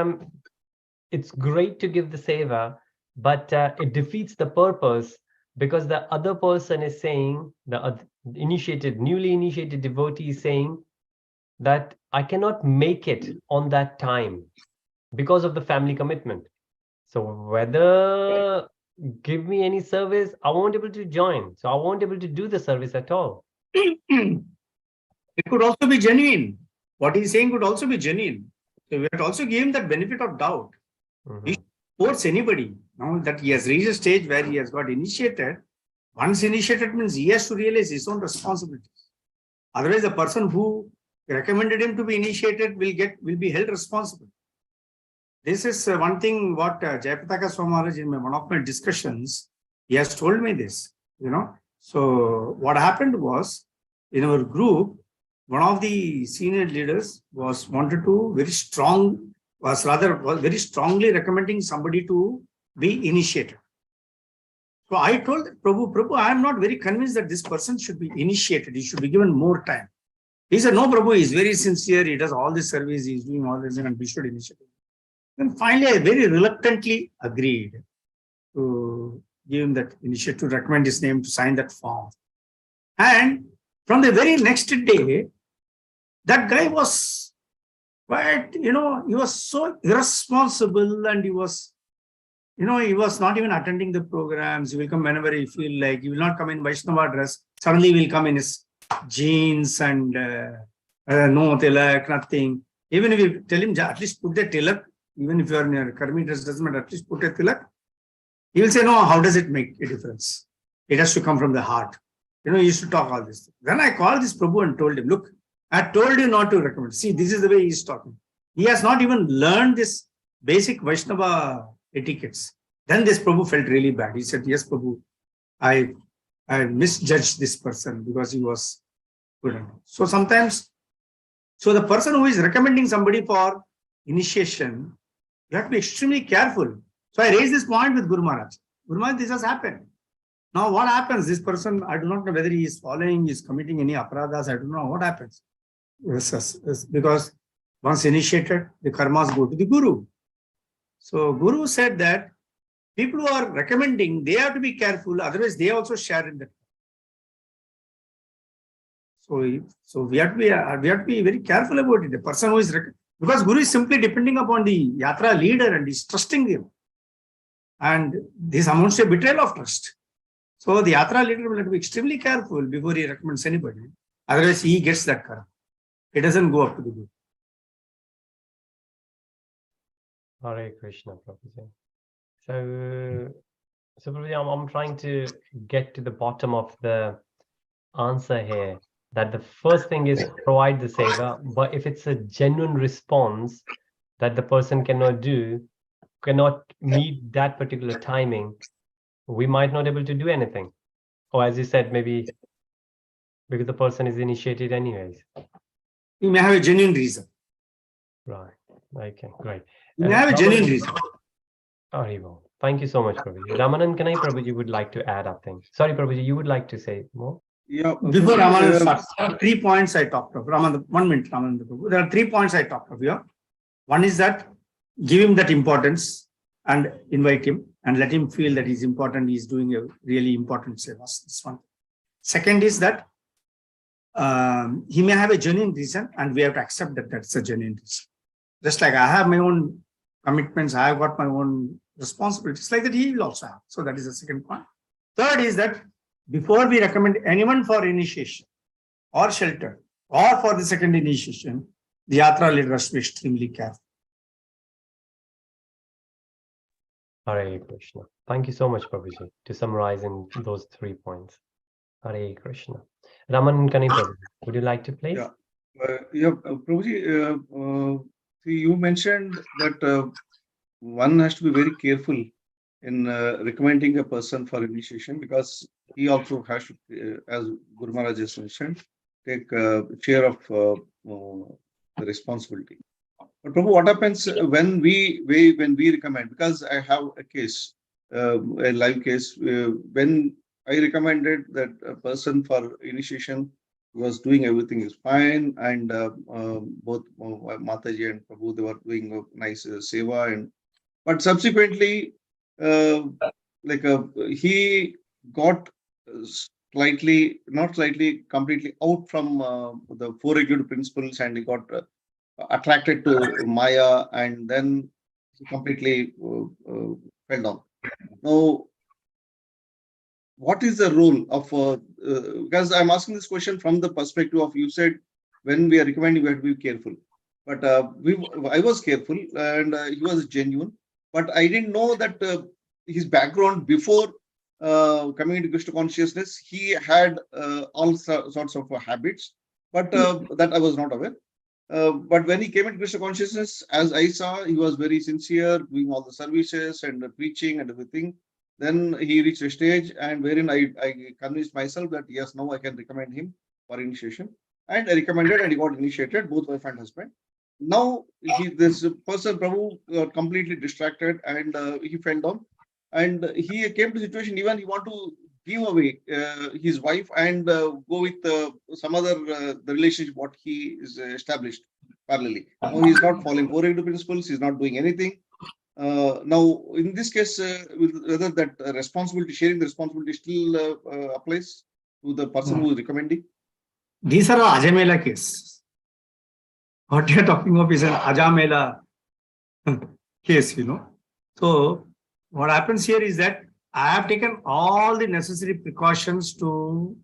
it's great to give the seva, but it defeats the purpose because the other person is saying, newly initiated devotee is saying that I cannot make it on that time because of the family commitment. So whether give me any service, I won't able to join. So I won't able to do the service at all. It could also be genuine. What he's saying could also be genuine. So we have to also give him that benefit of doubt. Mhm. He should force anybody now that he has reached a stage where he has got initiated. Once initiated means he has to realize his own responsibilities. Otherwise, the person who recommended him to be initiated will be held responsible. This is one thing what Jayapataka Swami Maharaj in one of my discussions, he has told me this, So what happened was, in our group, one of the senior leaders was very strongly recommending somebody to be initiated. So I told Prabhu, I am not very convinced that this person should be initiated. He should be given more time. He said, no, Prabhu, he is very sincere. He does all this service. He is doing all this and we should initiate him. Then finally, I very reluctantly agreed to give him that initiative, to recommend his name to sign that form. And from the very next day, that guy was quite, he was so irresponsible and he was not even attending the programs. He will come whenever he feel like. He will not come in Vaishnava dress. Suddenly he will come in his jeans and no tilak, nothing. Even if you tell him, at least put the tilak, even if you are in a karmi dress, doesn't matter, at least put a tilak. He will say, no, how does it make a difference? It has to come from the heart. He used to talk all this. Then I called this Prabhu and told him, look, I told you not to recommend. See, this is the way he is talking. He has not even learned this basic Vaishnava etiquettes. Then this Prabhu felt really bad. He said, yes, Prabhu, I misjudged this person because he was good enough. So sometimes, the person who is recommending somebody for initiation, you have to be extremely careful. So I raised this point with Guru Maharaj. Guru Maharaj, this has happened. Now what happens? This person, I do not know whether he is following, he is committing any aparadhas. I don't know what happens. Yes, because once initiated, the karmas go to the Guru. So Guru said that people who are recommending, they have to be careful, otherwise they also share in that. So we have to be very careful about it. The person who is because Guru is simply depending upon the yatra leader and is trusting him. And this amounts to a betrayal of trust. So the Yatra leader will have to be extremely careful before he recommends anybody. Otherwise, he gets that karma. It doesn't go up to the guru. Hare Krishna, Prabhuji. So Prabhuji, I'm trying to get to the bottom of the answer here. That the first thing is provide the seva, but if it's a genuine response that the person cannot meet that particular timing, we might not able to do anything. Or as you said, maybe because the person is initiated anyways. He may have a genuine reason. Right. Okay, great. He may have a genuine reason. Haribo. Thank you so much, Prabhuji. Ramanan, can I, Prabhuji, would like to add up things? Sorry, Prabhuji, you would like to say more? Yeah. Before Ramanand starts, there are 3 points I talked of. Ramanand, 1 minute, Ramanand. There are 3 points I talked of here. One is that give him that importance and invite him and let him feel that he's important. He's doing a really important service. This one. Second is that he may have a genuine reason and we have to accept that that's a genuine reason. Just like I have my own commitments, I have got my own responsibilities, like that he will also have. So that is the second point. Third is that before we recommend anyone for initiation or shelter or for the second initiation, the Yatra leader has to be extremely careful. Hare Krishna. Thank you so much, Prabhuji, to summarize in those 3 points. Hare Krishna. Raman Kani Prabhuji, would you like to please? Yeah. Prabhuji, see, you mentioned that one has to be very careful in recommending a person for initiation because he also has to, as Guru Maharaj just mentioned, take share of the responsibility. But Prabhu, what happens when we recommend? Because I have a case, a live case, when I recommended that a person for initiation was doing everything is fine, and both Mataji and Prabhu, they were doing a nice seva, but subsequently, he got completely out from the four executive principles, and he got attracted to Maya, and then he completely fell down. Now, what is the role of, because I'm asking this question from the perspective of, you said when we are recommending, we have to be careful. But I was careful and he was genuine. But I didn't know that his background before coming into Krishna consciousness, he had all sorts of habits, but that I was not aware. But when he came into Krishna consciousness, as I saw, he was very sincere, doing all the services and the preaching and everything. Then he reached a stage and wherein I convinced myself that yes, now I can recommend him for initiation. And I recommended and he got initiated, both wife and husband. Now this person, Prabhu, got completely distracted and he fell down. And he came to a situation, even he want to give away his wife and go with some other the relationship what he is established parallelly. Now he's not following four executive principles, he's not doing anything. Now, in this case, whether that responsibility, sharing the responsibility still applies to the person who is recommending? These are all Ajamela cases. What you're talking of is an Ajamela case, So, what happens here is that I have taken all the necessary precautions to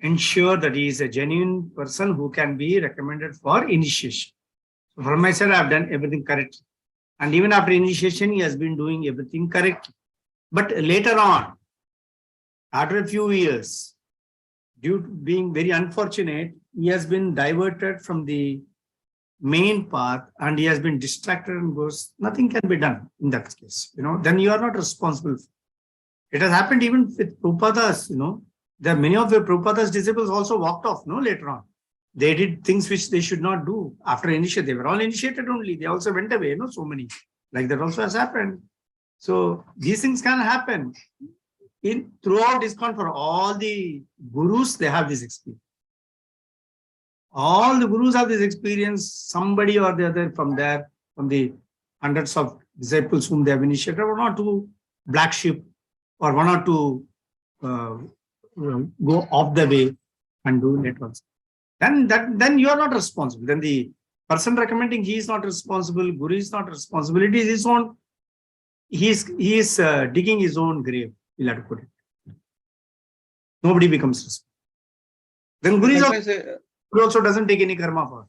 ensure that he is a genuine person who can be recommended for initiation. So, for myself, I have done everything correctly. And even after initiation, he has been doing everything correctly. But later on, after a few years, due to being very unfortunate, he has been diverted from the main path and he has been distracted and goes, nothing can be done in that case. Then you are not responsible. It has happened even with Prabhupada's, there are many of the Prabhupada's disciples also walked off, later on. They did things which they should not do after initiation. They were all initiated only. They also went away, so many. Like that also has happened. So these things can happen. Throughout ISKCON, for all the gurus, they have this experience. All the gurus have this experience. Somebody or the other from the hundreds of disciples whom they have initiated, one or two black sheep, or one or two go off the way and do networks. Then you are not responsible. Then the person recommending, he is not responsible. Guru is not responsible. It is his own. He is digging his own grave. We'll have to put it. Nobody becomes responsible. Then Guru Sometimes I- also doesn't take any karma for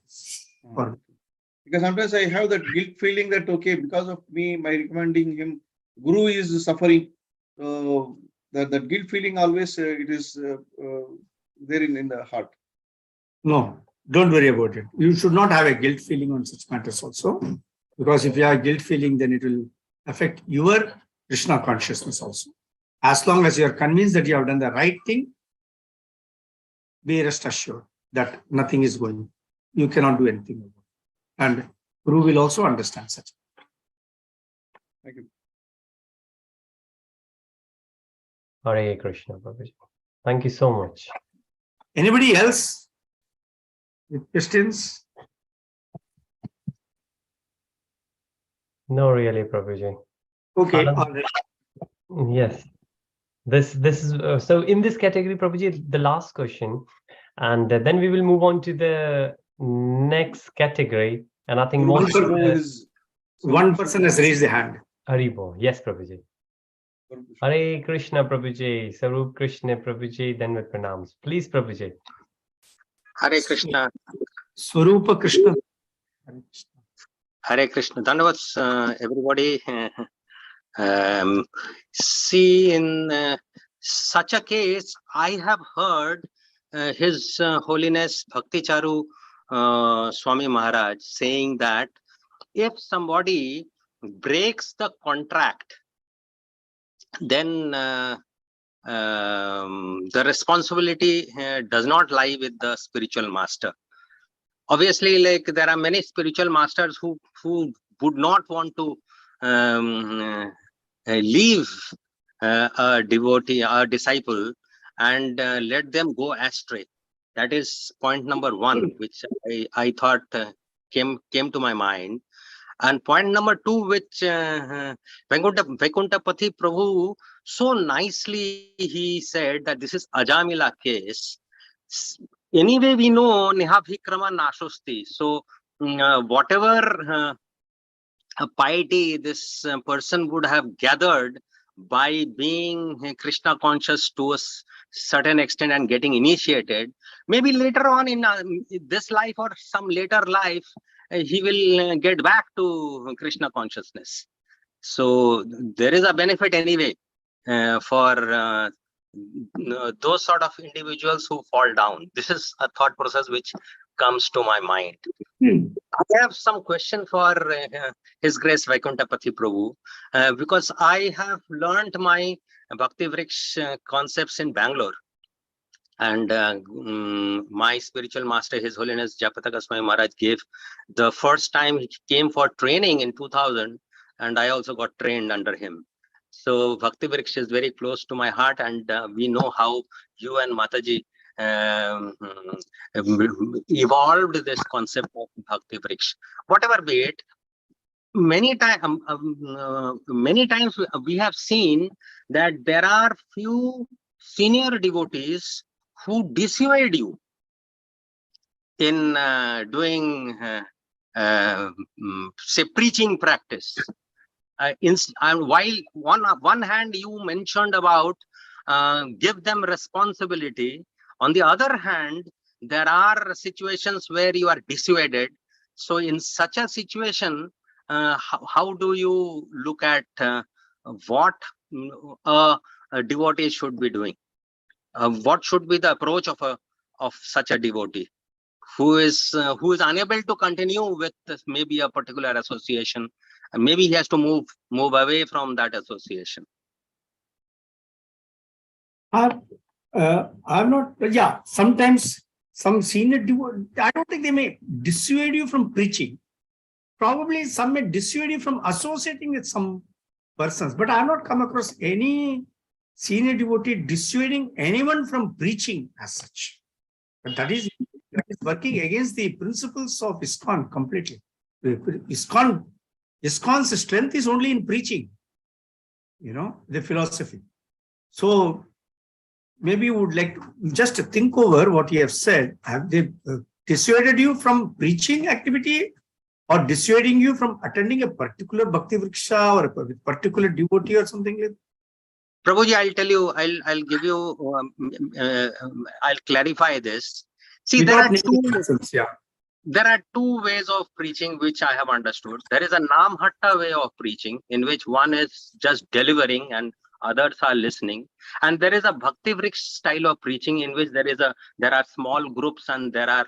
because sometimes I have that guilt feeling that, okay, because of me, by recommending him, Guru is suffering. So that guilt feeling always it is there in the heart. No, don't worry about it. You should not have a guilt feeling on such matters also. Because if you have guilt feeling, then it will affect your Krishna consciousness also. As long as you are convinced that you have done the right thing, be rest assured that nothing is going. You cannot do anything about it. And Guru will also understand such. Thank you. Hare Krishna, Prabhuji. Thank you so much. Anybody else with questions? No, really, Prabhuji. Okay. Anand? All right. Yes. This is so in this category, Prabhuji, the last question, and then we will move on to the next category. And I think Guru most Krishna of Prabhu the is One person has raised the hand. Haribo. Yes, Prabhuji. Guru Krishna. Hare Krishna, Prabhuji. Sarup Krishna, Prabhuji. Then with pranams. Please, Prabhuji. Hare Krishna. Swarupa Krishna. Hare Krishna. Dhanavats, everybody. See, in such a case, I have heard His Holiness Bhakti Charu Swami Maharaj saying that if somebody breaks the contract, then the responsibility does not lie with the spiritual master. Obviously, like there are many spiritual masters who would not want to leave a devotee, a disciple, and let them go astray. That is point number one, which I thought came to my mind. And point number two, which Vaikuntapati Prabhu so nicely he said that this is Ajamila case. Anyway, we know Nihabhikrama Nashosti. So whatever piety this person would have gathered by being Krishna conscious to a certain extent and getting initiated, maybe later on in this life or some later life, he will get back to Krishna consciousness. So there is a benefit anyway for those sort of individuals who fall down. This is a thought process which comes to my mind. I have some question for His Grace Vaikuntapati Prabhu, because I have learned my Bhakti Vriksha concepts in Bangalore. And my spiritual master, His Holiness Japataka Swami Maharaj, gave the first time he came for training in 2000, and I also got trained under him. So Bhakti Vriksha is very close to my heart, and we know how you and Mataji evolved this concept of Bhakti Vriksha. Whatever be it, many times we have seen that there are few senior devotees who dissuade you in doing say preaching practice. While on one hand you mentioned about give them responsibility, on the other hand there are situations where you are dissuaded. So in such a situation, how do you look at what a devotee should be doing? What should be the approach of such a devotee who is unable to continue with maybe a particular association, and maybe he has to move away from that association? I'm not, yeah, sometimes some senior devotee, I don't think they may dissuade you from preaching. Probably some may dissuade you from associating with some persons, but I have not come across any senior devotee dissuading anyone from preaching as such. But that is working against the principles of ISKCON completely. ISKCON's strength is only in preaching, the philosophy. So maybe you would like to just think over what you have said. Have they dissuaded you from preaching activity, or dissuading you from attending a particular Bhakti Vriksha or a particular devotee or something like that? Prabhuji, I'll tell you, I'll give you, I'll clarify this. See, there Without are naming two. persons, yeah. There are two ways of preaching which I have understood. There is a Namhatta way of preaching, in which one is just delivering and others are listening. And there is a Bhakti Vriksha style of preaching, in which there are small groups and there are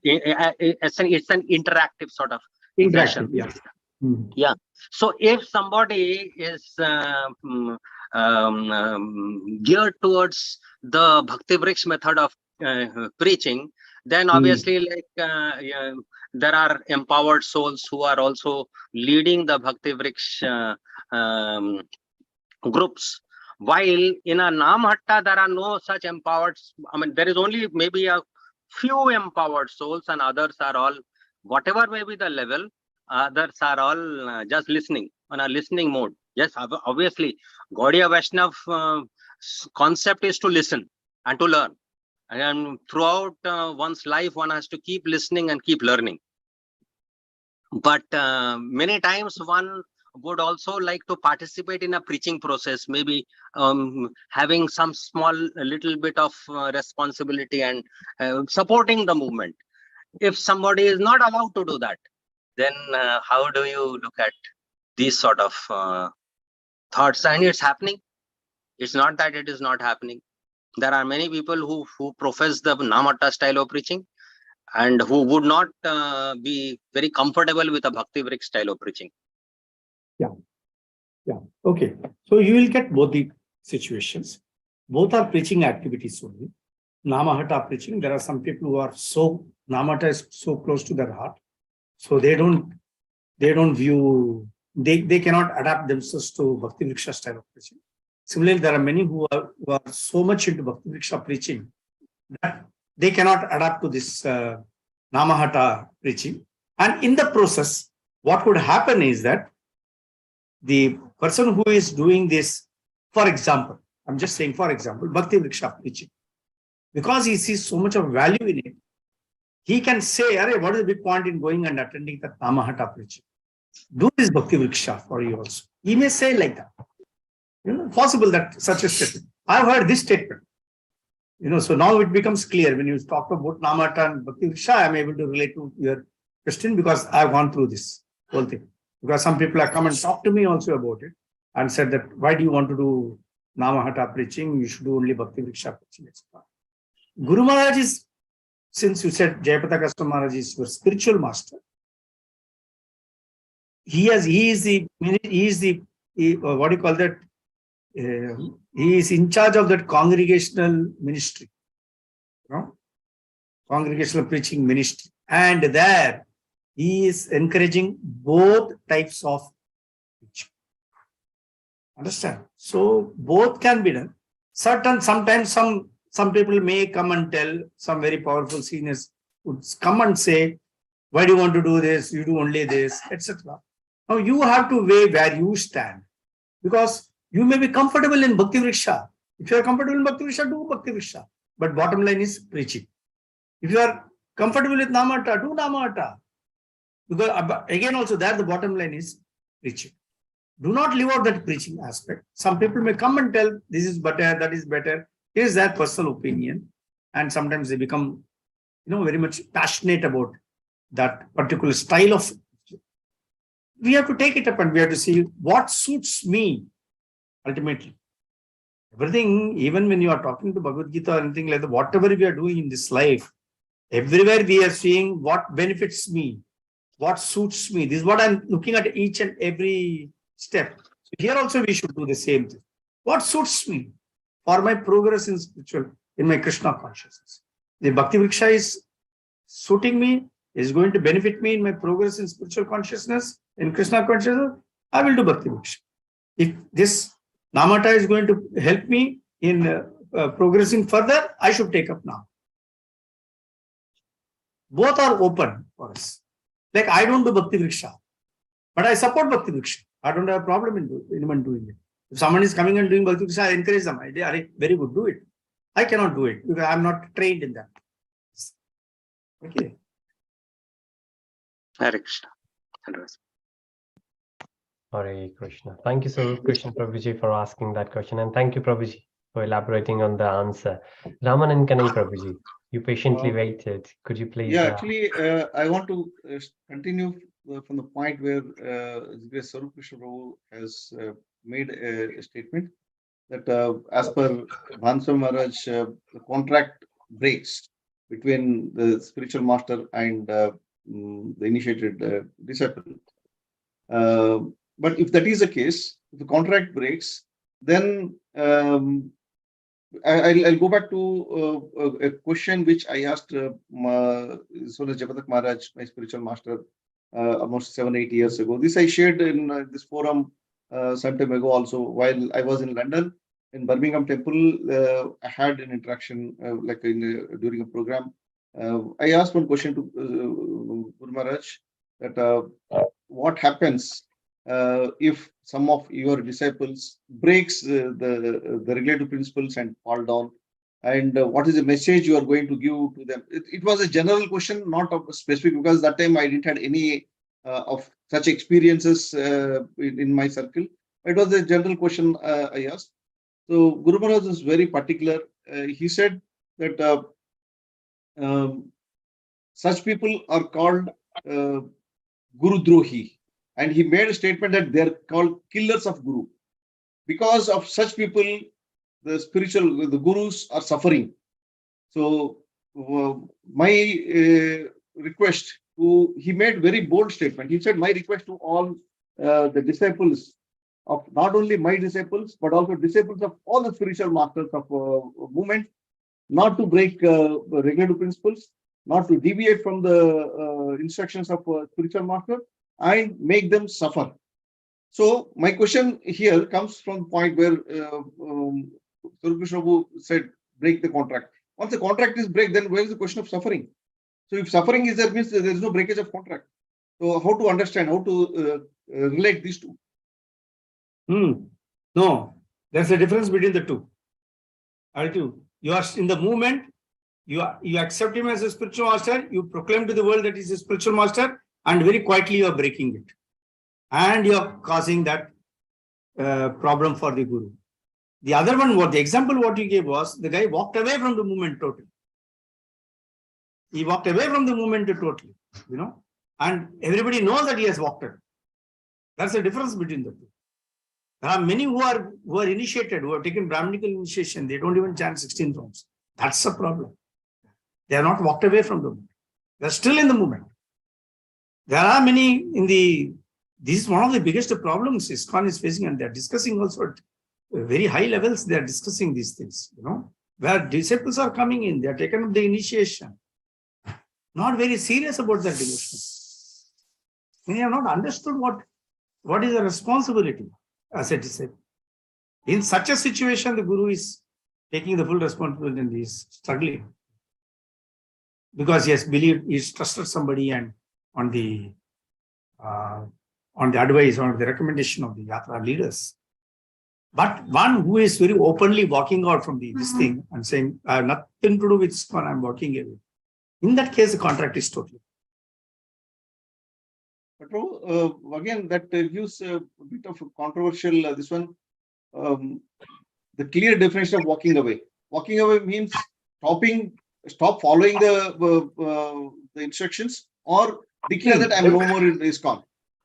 it's an interactive sort of Interactive, session. yeah. Mhm. So if somebody is geared towards the Bhakti Vriksha method of preaching, then obviously there are empowered souls who are also leading the Bhakti Vriksha groups. While in a Namhatta, there are no such empowered, I mean, there is only maybe a few empowered souls, and others are all, whatever may be the level, others are all just listening, on a listening mode. Yes, obviously, Gaudiya Vaishnav concept is to listen and to learn. And throughout one's life, one has to keep listening and keep learning. But many times one would also like to participate in a preaching process, maybe having some small little bit of responsibility and supporting the movement. If somebody is not allowed to do that, then how do you look at these sort of thoughts? And it's happening. It's not that it is not happening. There are many people who profess the Namhatta style of preaching and who would not be very comfortable with a Bhakti Vriksha style of preaching. Yeah. Okay. So you will get both the situations. Both are preaching activities only. Namhatta preaching. There are some people who are so Namhatta is so close to their heart, so they don't view, they cannot adapt themselves to Bhakti Vriksha style of preaching. Similarly, there are many who are so much into Bhakti Vriksha preaching that they cannot adapt to this Namhatta preaching. And in the process, what would happen is that the person who is doing this, for example, I'm just saying, for example, Bhakti Vriksha preaching, because he sees so much of value in it, he can say, "Arey, what is the big point in going and attending the Namhatta preaching? Do this Bhakti Vriksha for you also." He may say like that. Possible that such a statement. I've heard this statement. So now it becomes clear when you talk about Namhatta and Bhakti Vriksha, I'm able to relate to your question because I've gone through this whole thing. Because some people have come and talked to me also about it and said that, why do you want to do Namhatta preaching? You should do only Bhakti Vriksha preaching, etc. Guru Maharaj is, since you said Jayapataka Maharaj is your spiritual master, he is the what do you call that? He is in charge of that congregational ministry, congregational preaching ministry. And there he is encouraging both types of preaching. Understand? So both can be done. Sometimes some people may come and tell, some very powerful seniors would come and say, why do you want to do this? You do only this, etc. Now you have to weigh where you stand, because you may be comfortable in Bhakti Vriksha. If you are comfortable in Bhakti Vriksha, do Bhakti Vriksha. But bottom line is preaching. If you are comfortable with Namhatta, do Namhatta. Because again also there the bottom line is preaching. Do not leave out that preaching aspect. Some people may come and tell this is better, that is better. It is their personal opinion. And sometimes they become very much passionate about that particular style of preaching. We have to take it up and we have to see what suits me. Ultimately, everything, even when you are talking to Bhagavad Gita or anything like that, whatever we are doing in this life, everywhere we are seeing what benefits me, what suits me. This is what I'm looking at each and every step. So here also we should do the same thing. What suits me for my progress in spiritual, in my Krishna consciousness? The Bhakti Vriksha is suiting me, is going to benefit me in my progress in spiritual consciousness, in Krishna consciousness, I will do Bhakti Vriksha. If this Namhatta is going to help me in progressing further, I should take up now. Both are open for us. Like I don't do Bhakti Vriksha, but I support Bhakti Vriksha. I don't have a problem in anyone doing it. If someone is coming and doing Bhakti Vriksha, I encourage them. They are very good, do it. I cannot do it because I am not trained in that. Okay. Hare Krishna. Hare Krishna. Thank you, Sarup Krishna Prabhuji, for asking that question. And thank you, Prabhuji, for elaborating on the answer. Raman and Kanai Prabhuji, you patiently Uh, waited. Could you please? Yeah, actually, I want to continue from the point where Sarup Krishna Prabhu has made a statement that as per Bhanswami Maharaj, the contract breaks between the spiritual master and the initiated disciple. But if that is the case, if the contract breaks, then I'll go back to a question which I asked Sona Japatak Maharaj, my spiritual master, almost 7-8 years ago. This I shared in this forum some time ago also. While I was in London, in Birmingham Temple, I had an interaction during a program. I asked one question to Guru Maharaj that what happens if some of your disciples breaks the regulative principles and fall down, and what is the message you are going to give to them? It was a general question, not of specific, because that time I didn't had any of such experiences in my circle. It was a general question I asked. So Guru Maharaj is very particular. He said that such people are called Guru Drohi. And he made a statement that they're called killers of Guru. Because of such people, the Gurus are suffering. So my request he made very bold statement. He said, my request to all the disciples of not only my disciples, but also disciples of all the spiritual masters of movement, not to break regulative principles, not to deviate from the instructions of spiritual master, and make them suffer. So my question here comes from the point where Sarup Krishna Prabhu said, break the contract. Once the contract is break, then where is the question of suffering? So if suffering is there, means there is no breakage of contract. So how to understand, how to relate these two? No, there's a difference between the two. I'll tell you. You are in the movement, you accept him as a spiritual master, you proclaim to the world that he's a spiritual master, and very quietly you are breaking it. And you are causing that problem for the Guru. The other one, the example what you gave was, the guy walked away from the movement totally. He walked away from the movement totally, and everybody knows that he has walked away. That's the difference between the two. There are many who are initiated, who have taken Brahminical initiation. They don't even chant 16 rounds. That's the problem. They are not walked away from the movement. They are still in the movement. There are many this is one of the biggest problems ISKCON is facing, and they are discussing also at very high levels. They are discussing these things, where disciples are coming in, they are taken up the initiation, not very serious about their devotion. They have not understood what is the responsibility as a disciple. In such a situation, the Guru is taking the full responsibility and he is struggling. Because he has believed, he has trusted somebody and on the advice, on the recommendation of the Yatra leaders. But one who is very openly walking out from this thing and saying, I have nothing to do with ISKCON, I'm walking away. In that case, the contract is total. But again, that gives a bit of a controversial, this one, the clear definition of walking away. Walking away means stop following the instructions, or declare that I'm no more in ISKCON.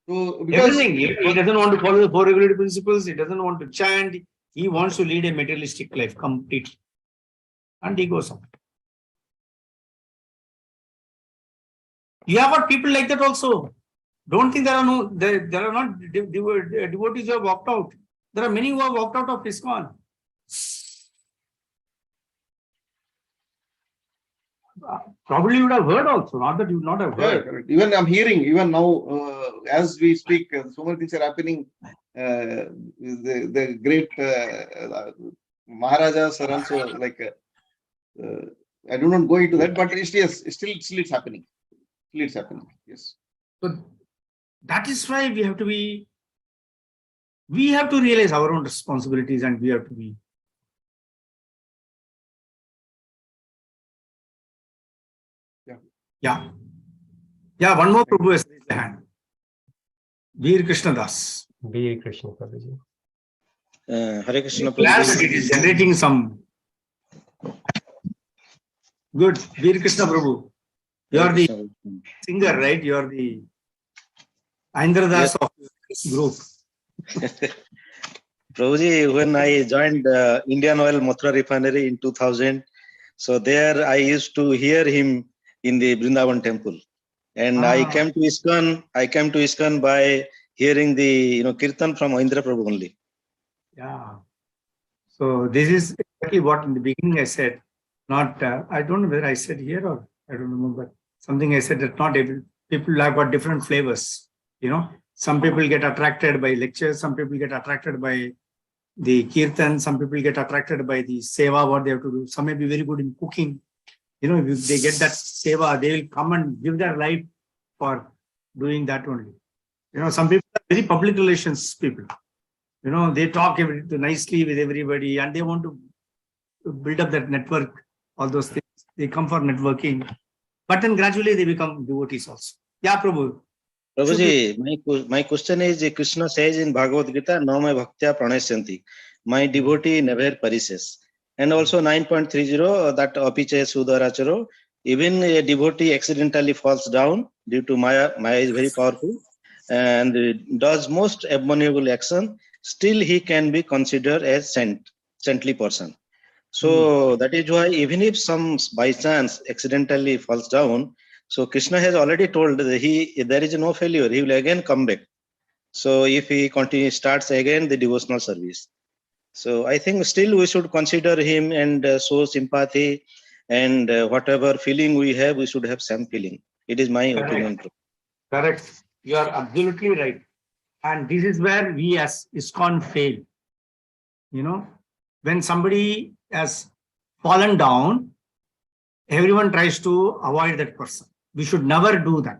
So because everything, he doesn't want to follow the 4 regulative principles, he doesn't want to chant, he wants to lead a materialistic life completely. And he goes on. You have got people like that also. Don't think there are not devotees who have walked out. There are many who have walked out of ISKCON. Probably you would have heard also, not that you would not have heard. Yeah, even I'm hearing, even now, as we speak, so many things are happening. The great Maharaja Saran, so like, I do not go into that, but yes, still it's happening. Still it's happening, yes. So that is why we have to realize our own responsibilities, and we have to be. Yeah, one more Prabhu has raised the hand. Veer Krishna Das. Veer Krishna Prabhuji. Hare Krishna Glad Prabhuji. that it is generating some good. Veer Krishna Prabhu, you Hare are the Krishna Prabhuji. singer, right? You are the Indra Das of this group. Prabhuji, when I joined Indian Oil Mathura Refinery in 2000, so there I used to hear him in the Vrindavan temple. And I Ah. came to ISKCON by hearing the kirtan from Indra Prabhu only. Yeah. So this is exactly what in the beginning I said. Not, I don't know whether I said here or I don't remember. Something I said that not every people have got different flavors. Some people get attracted by lectures. Some people get attracted by the kirtan. Some people get attracted by the seva, what they have to do. Some may be very good in cooking. If they get that seva, they will come and give their life for doing that only. Some people are very public relations people. They talk nicely with everybody and they want to build up that network, all those things. They come for networking. But then gradually they become devotees also. Yeah, Prabhu. Prabhuji, my question is, Krishna says in Bhagavad Gita, "No me bhaktya pranashyanti." My devotee never perishes. And also 9.30, that apiche sudaracharo, even a devotee accidentally falls down due to Maya. Maya is very powerful and does most abominable action. Still, he can be considered as saintly person. So that is why even if some by chance accidentally falls down, so Krishna has already told that there is no failure. He will again come back. So if he starts again the devotional service. So I think still we should consider him and show sympathy and whatever feeling we have, we should have same feeling. It is my opinion. Correct. You are absolutely right. And this is where we as ISKCON fail. When somebody has fallen down, everyone tries to avoid that person. We should never do that.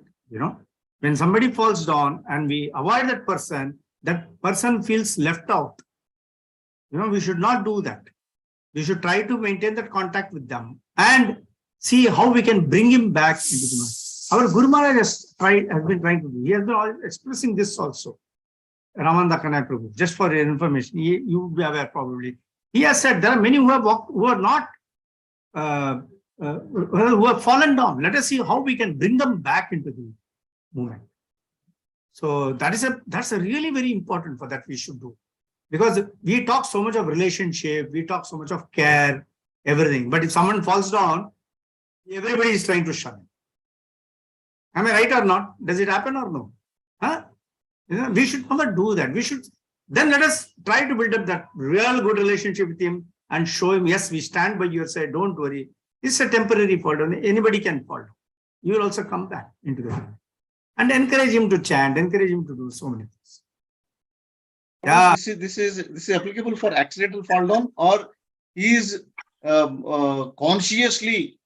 When somebody falls down and we avoid that person feels left out. We should not do that. We should try to maintain that contact with them and see how we can bring him back into the mind. Our Guru Maharaj has been trying to do. He has been expressing this also. Ramananda Kanai Prabhu, just for your information, you will be aware probably. He has said there are many who have fallen down. Let us see how we can bring them back into the movement. So that's a really very important for that we should do. Because we talk so much of relationship, we talk so much of care, everything. But if someone falls down, everybody is trying to shun him. Am I right or not? Does it happen or no? Huh? We should never do that. Then let us try to build up that real good relationship with him and show him, yes, we stand by your side, don't worry. It's a temporary fall down. Anybody can fall down. You will also come back into the movement. And encourage him to chant, encourage him to do so many things. Yeah. This is applicable for accidental fall down, or he is consciously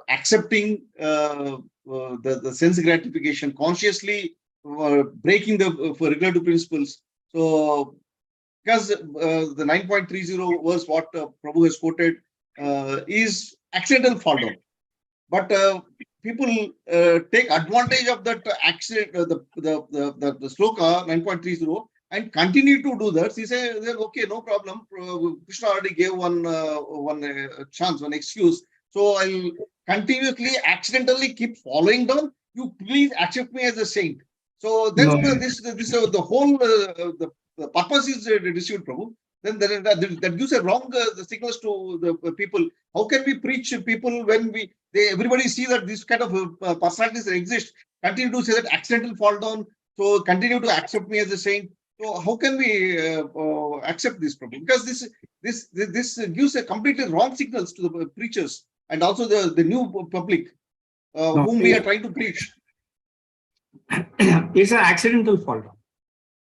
accepting the sense gratification, consciously breaking the regulative principles. So, because the 9.30 was what Prabhu has quoted is accidental fall down, but people take advantage of that accident, the sloka 9.30 and continue to do that. He says, okay, no problem. Krishna already gave one chance, one excuse. So I'll continuously, accidentally keep following down. You please accept me as a saint. So then the whole the purpose is received, Prabhu. Then that gives a wrong signals to the people. How can we preach people when everybody see that this kind of personalities exist? Continue to say that accidental fall down. So continue to accept me as a saint. So how can we accept this, Prabhu? Because this gives a completely wrong signals to the preachers and also the new public whom we are trying to preach. It's an accidental fall down.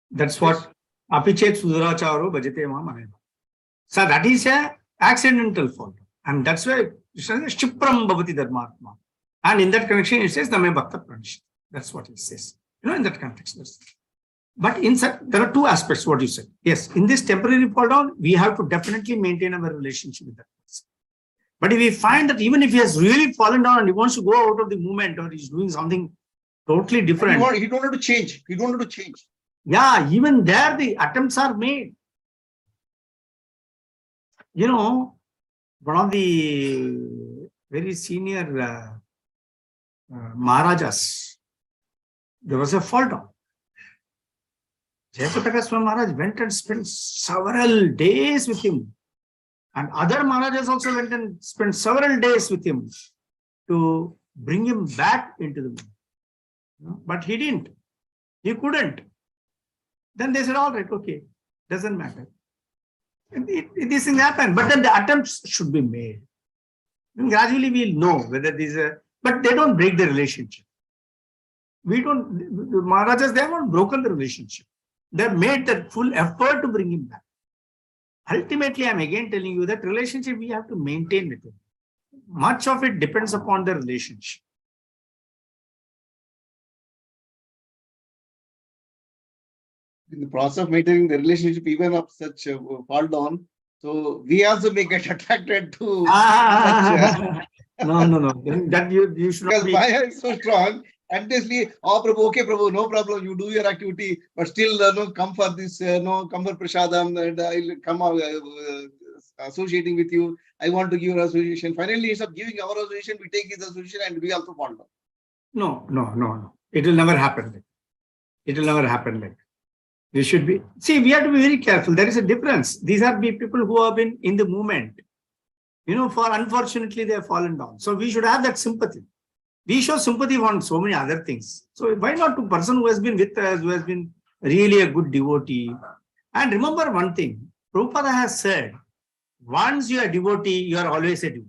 That's what apichet sudaracharo bhajate ma. So that is an accidental fall down. And that's why Shipram bhavati dharmatma. And in that connection, it says Name Bhakta Pranishit. That's what it says. In that context. But there are two aspects, what you said. Yes, in this temporary fall down, we have to definitely maintain our relationship with that person. But if we find that even if he has really fallen down and he wants to go out of the movement or he's doing something totally different. He don't want to change. He don't want to change. Yeah, even there the attempts are made. You know, one of the very senior Maharajas, there was a fall down. Jayapataka Swami Maharaj went and spent several days with him. And other Maharajas also went and spent several days with him to bring him back into the movement. But he didn't. He couldn't. Then they said, all right, okay, doesn't matter. And these things happen, but then the attempts should be made. And gradually we'll know whether these are, but they don't break the relationship. We don't, the Maharajas, they have not broken the relationship. They've made the full effort to bring him back. Ultimately, I'm again telling you that relationship we have to maintain with him. Much of it depends upon the relationship. In the process of maintaining the relationship, even of such fall down, so we also may get attracted to such, No. That you should not because be. Maya is so strong. Endlessly, oh Prabhu, okay Prabhu, no problem, you do your activity, but still no, come for this, no, come for prasadam, and I'll come associating with you. I want to give your association. Finally, instead of giving our association, we take his association and we also fall down. No. It will never happen. It will never happen like. We should be, see, we have to be very careful. There is a difference. These are people who have been in the movement. You know, unfortunately, they have fallen down. So we should have that sympathy. We show sympathy on so many other things. So why not to person who has been with us, who has been really a good devotee? And remember one thing, Prabhupada has said, once you are a devotee, you are always a devotee.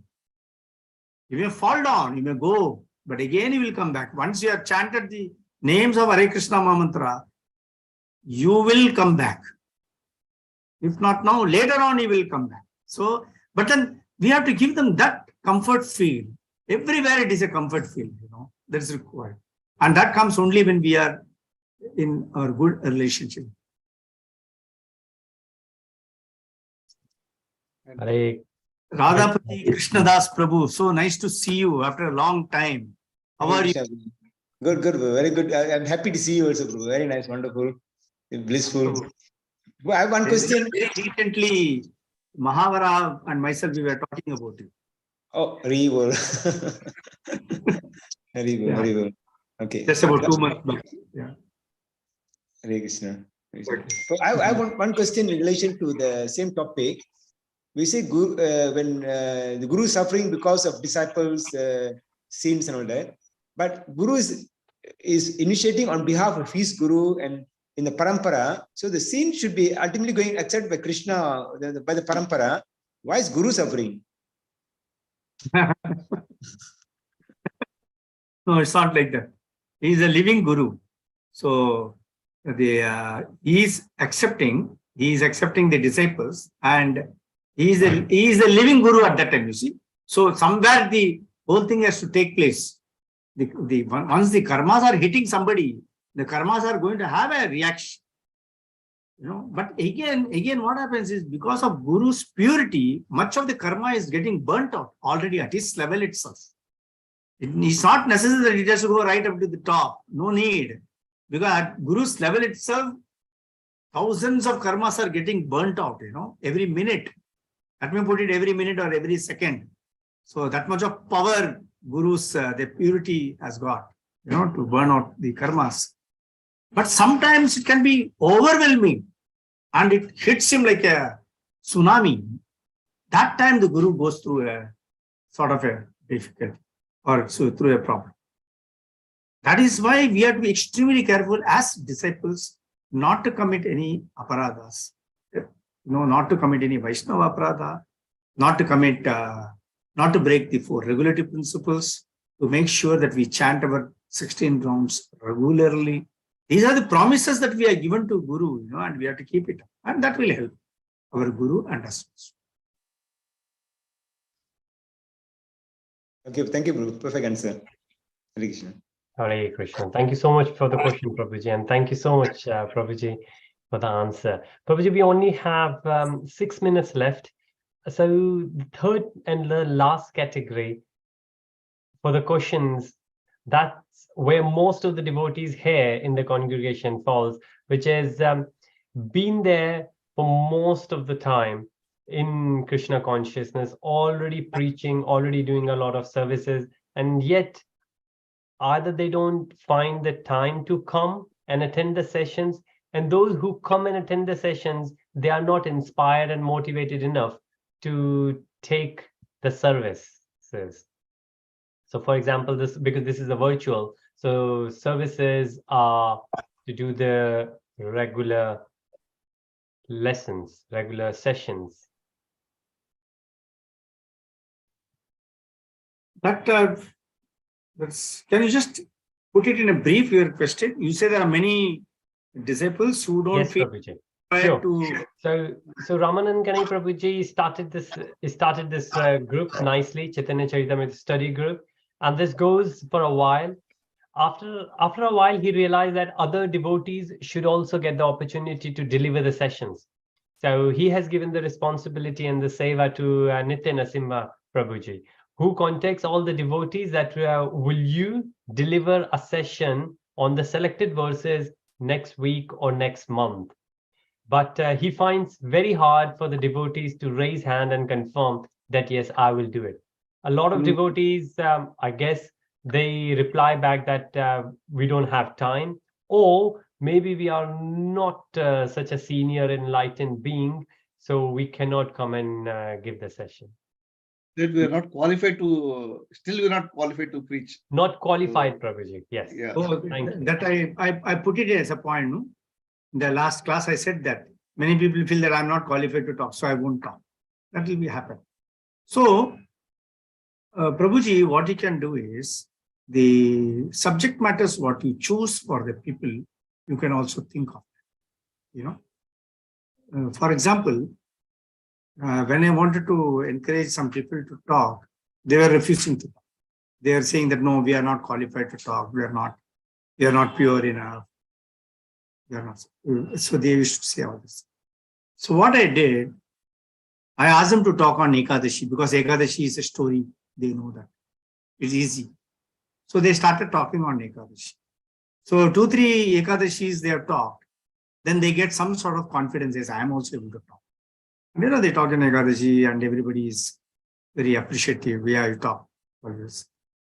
You may fall down, you may go, but again you will come back. Once you have chanted the names of Hare Krishna Mahamantra, you will come back. If not now, later on you will come back. So, but then we have to give them that comfort feel. Everywhere it is a comfort feel, you know, that is required. And that comes only when we are in our good relationship. Hare Radhapati Krishnadas Prabhu, so nice to see you after a long time. How are you? Good, very good. I'm happy to see you also, Prabhu. Very nice, wonderful, blissful. I have one question. Very recently, Mahavara and myself, we were talking about it. Oh, very well. Very well. Okay. Just about 2 months back. Yeah. Hare Krishna. So I have one question in relation to the same topic. We say guru, when the Guru is suffering because of disciples' sins and all that, but Guru is initiating on behalf of his Guru and in the parampara. So the sin should be ultimately going accepted by Krishna, by the parampara. Why is Guru suffering? No, it's not like that. He is a living Guru. So he is accepting the disciples, and he is a living Guru at that time, you see. So somewhere the whole thing has to take place. Once the karmas are hitting somebody, the karmas are going to have a reaction. You know, but again, what happens is because of Guru's purity, much of the karma is getting burnt out already at his level itself. It's not necessary that it has to go right up to the top. No need. Because at Guru's level itself, thousands of karmas are getting burnt out, you know, every minute. Let me put it every minute or every second. So that much of power Guru's, the purity has got, you know, to burn out the karmas. But sometimes it can be overwhelming and it hits him like a tsunami. That time the Guru goes through a sort of a difficulty or through a problem. That is why we have to be extremely careful as disciples not to commit any aparadhas. Not to commit any Vaishnava aparadha, not to break the 4 regulative principles, to make sure that we chant our 16 rounds regularly. These are the promises that we are given to Guru, you know, and we have to keep it. And that will help our Guru and us. Okay, thank you, Prabhu. Perfect answer. Hare Krishna. Hare Krishna. Thank you so much for the question, Prabhuji, and thank you so much, Prabhuji, for the answer. Prabhuji, we only have 6 minutes left. So the third and the last category for the questions That's where most of the devotees here in the congregation falls, which is been there for most of the time in Krishna consciousness, already preaching, already doing a lot of services, and yet either they don't find the time to come and attend the sessions, and those who come and attend the sessions, they are not inspired and motivated enough to take the services. So for example, because this is a virtual, so services are to do the regular lessons, regular sessions. But can you just put it in a brief, your question? You say there are many disciples who don't Yes, feel Prabhuji. required Sure. to. So Ramanand Kanai Prabhuji started this group nicely, Chaitanya Charitamrita study group, and this goes for a while. After a while, he realized that other devotees should also get the opportunity to deliver the sessions. So he has given the responsibility and the seva to Nitya Nasimha Prabhuji, who contacts all the devotees that will you deliver a session on the selected verses next week or next month. But he finds very hard for the devotees to raise hand and confirm that, yes, I will do it. A lot of devotees, I guess, they reply back that we don't have time, or maybe we are not such a senior enlightened being, so we cannot come and give the session. That we are not qualified to, still we are not qualified to preach. Not qualified, Prabhuji. Yes. Yeah. Oh, Thank you. that I put it as a point. No? In the last class, I said that many people feel that I'm not qualified to talk, so I won't talk. That will be happen. So, Prabhuji, what you can do is the subject matters what you choose for the people, you can also think of. You know, for example, when I wanted to encourage some people to talk, they were refusing to talk. They are saying that no, we are not qualified to talk. We are not pure enough. We are not. So they used to say all this. So what I did, I asked them to talk on Ekadashi because Ekadashi is a story. They know that. It's easy. So they started talking on Ekadashi. So 2-3 Ekadashis they have talked. Then they get some sort of confidence. Yes, I am also able to talk. And, you know, they talk in Ekadashi and everybody is very appreciative. Yeah, you talk always.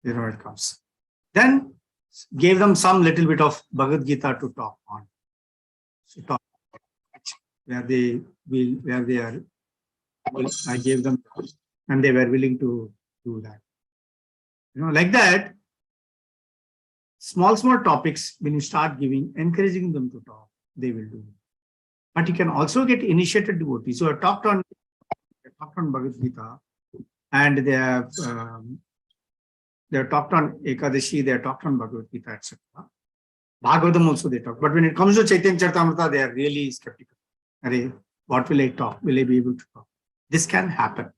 You know, it comes. Then gave them some little bit of Bhagavad Gita to talk on. So talk where they are. I gave them and they were willing to do that. You know, like that, small topics, when you start encouraging them to talk, they will do it. But you can also get initiated devotees. So I talked on Bhagavad Gita, and they have talked on Ekadashi, they have talked on Bhagavad Gita, etc. Bhagavatam also they talk. But when it comes to Chaitanya Charitamrita, they are really skeptical. What will I talk? Will I be able to talk? This can happen.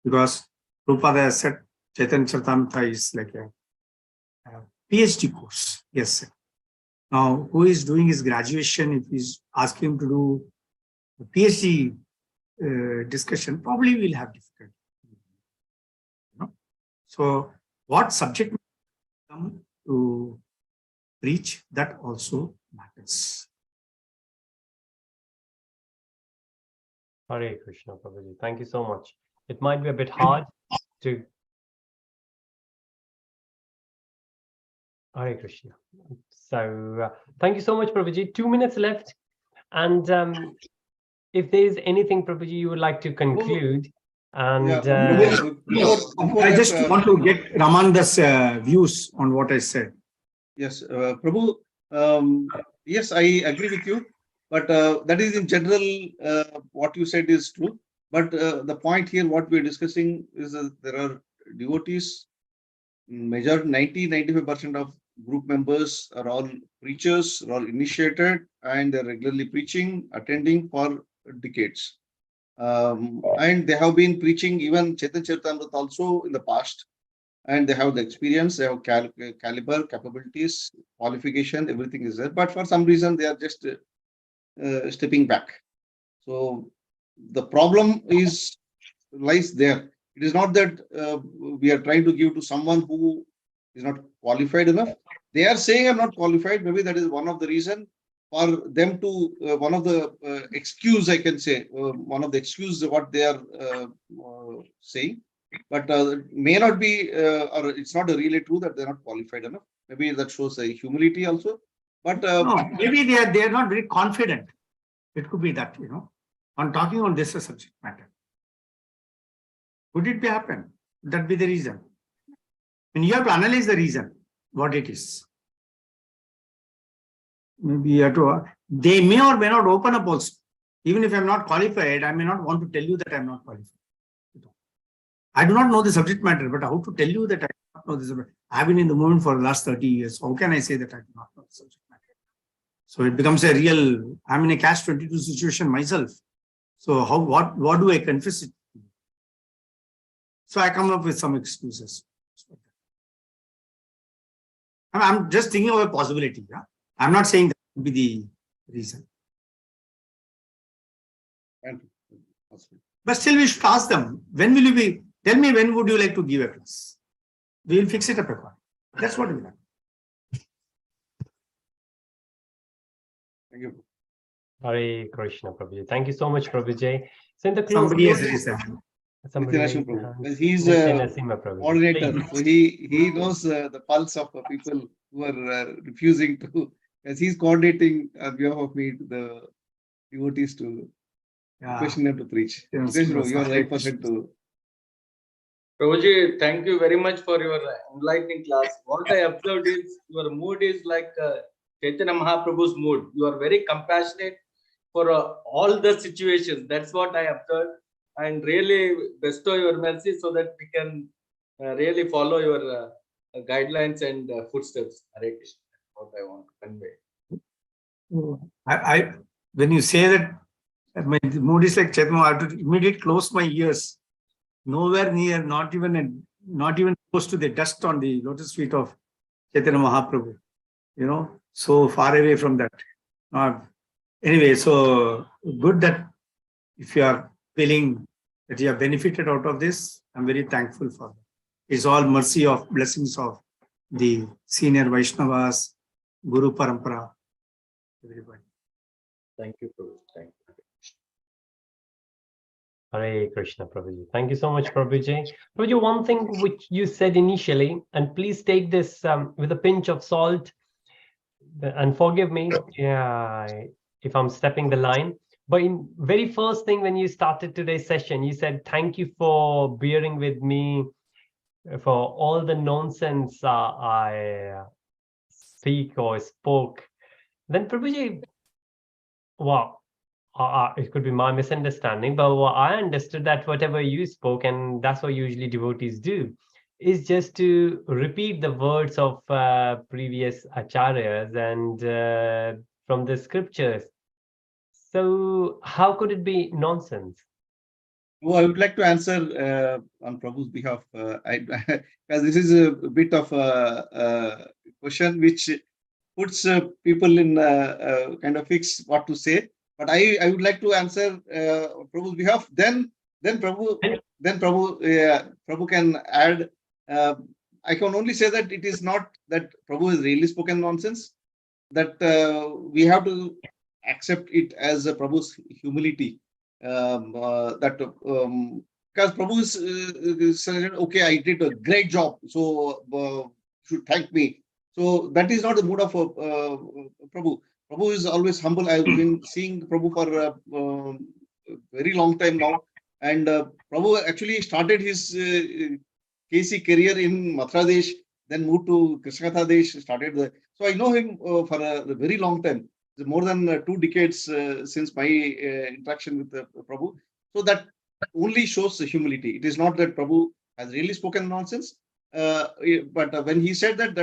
Because Prabhupada has said Chaitanya Charitamrita is like a PhD course. Yes, sir. Now, who is doing his graduation, if he's asking him to do a PhD discussion, probably will have difficulty. You know? So, what subject come to preach, that also matters. Hare Krishna, Prabhuji. Thank you so much. It might be a bit hard to. Hare Krishna. So thank you so much, Prabhuji. 2 minutes left. And if there is anything, Prabhuji, you would like to conclude. And I just want to get Ramananda's views on what I said. Yes, Prabhu, yes, I agree with you. But that is in general, what you said is true. But the point here, what we're discussing is there are devotees, 90-95% of group members are all preachers, are all initiated, and they're regularly preaching, attending for decades. And they have been preaching even Chaitanya Charitamrita also in the past. And they have the experience, they have caliber, capabilities, qualification, everything is there. But for some reason, they are just stepping back. So the problem lies there. It is not that we are trying to give to someone who is not qualified enough. They are saying I'm not qualified. Maybe that is one of the reason for them to, one of the excuse I can say, one of the excuse what they are saying. But may not be, or it's not really true that they're not qualified enough. Maybe that shows a humility also. But No, maybe they are not very confident. It could be that, on talking on this subject matter. Could it be happen? That be the reason. And you have to analyze the reason, what it is. Maybe you have to, they may or may not open up also. Even if I'm not qualified, I may not want to tell you that I'm not qualified. I do not know the subject matter, but how to tell you that I do not know the subject matter? I've been in the movement for the last 30 years. How can I say that I do not know the subject matter? So it becomes a real, I'm in a catch-22 situation myself. So what do I confess it? So I come up with some excuses. I'm just thinking of a possibility. Yeah? I'm not saying that would be the reason. But still we should ask them, when will you be, tell me when would you like to give a class? We will fix it up accordingly. That's what we want. thank you. Hare Krishna, Prabhuji. Thank you so much, Prabhuji. So in the Somebody has close, raised their hand. somebody Nitya raised Narasimha their Prabhu. hand. Well, he's Nitya a Narasimha Prabhuji. coordinator, Please. so he knows the pulse of people who are refusing to, as he's coordinating on behalf of me, the devotees to Yeah. question them to preach. Yes, Nitesh Prabhu, yes, you are the Hare right person Krishna. to. Prabhuji, thank you very much for your enlightening class. What I observed is your mood is like Chaitanya Mahaprabhu's mood. You are very compassionate for all the situations. That's what I observed. And really bestow your mercy so that we can really follow your guidelines and footsteps. Hare Krishna. That's what I want to convey. When you say that my mood is like Chaitanya, I have to immediately close my ears. Nowhere near, not even close to the dust on the lotus feet of Chaitanya Mahaprabhu. So far away from that. Anyway, so good that if you are feeling that you have benefited out of this, I'm very thankful for that. It's all mercy of blessings of the senior Vaishnavas, Guru Parampara, everybody. Thank you, Prabhuji. Thank you. Hare Krishna, Prabhuji. Thank you so much, Prabhuji. Prabhuji, one thing which you said initially, and please take this with a pinch of salt, and forgive me if I'm stepping the line. But in very first thing when you started today's session, you said, thank you for bearing with me for all the nonsense I speak or spoke. Then Prabhuji, wow. It could be my misunderstanding, but I understood that whatever you spoke, and that's what usually devotees do, is just to repeat the words of previous acharyas and from the scriptures. So how could it be nonsense? Well, I would like to answer on Prabhu's behalf, because this is a bit of a question which puts people in kind of fix what to say. But I would like to answer Prabhu's behalf. Then Prabhu can add. I can only say that it is not that Prabhu has really spoken nonsense. That we have to accept it as Prabhu's humility. Because Prabhu is saying, okay, I did a great job, so you should thank me. So that is not the mood of Prabhu. Prabhu is always humble. I've been seeing Prabhu for a very long time now. And Prabhu actually started his KC career in Mathura Desh, then moved to Krishnakatha Desh, started the. So I know him for a very long time, more than 2 decades since my interaction with Prabhu. So that only shows the humility. It is not that Prabhu has really spoken nonsense. But when he said that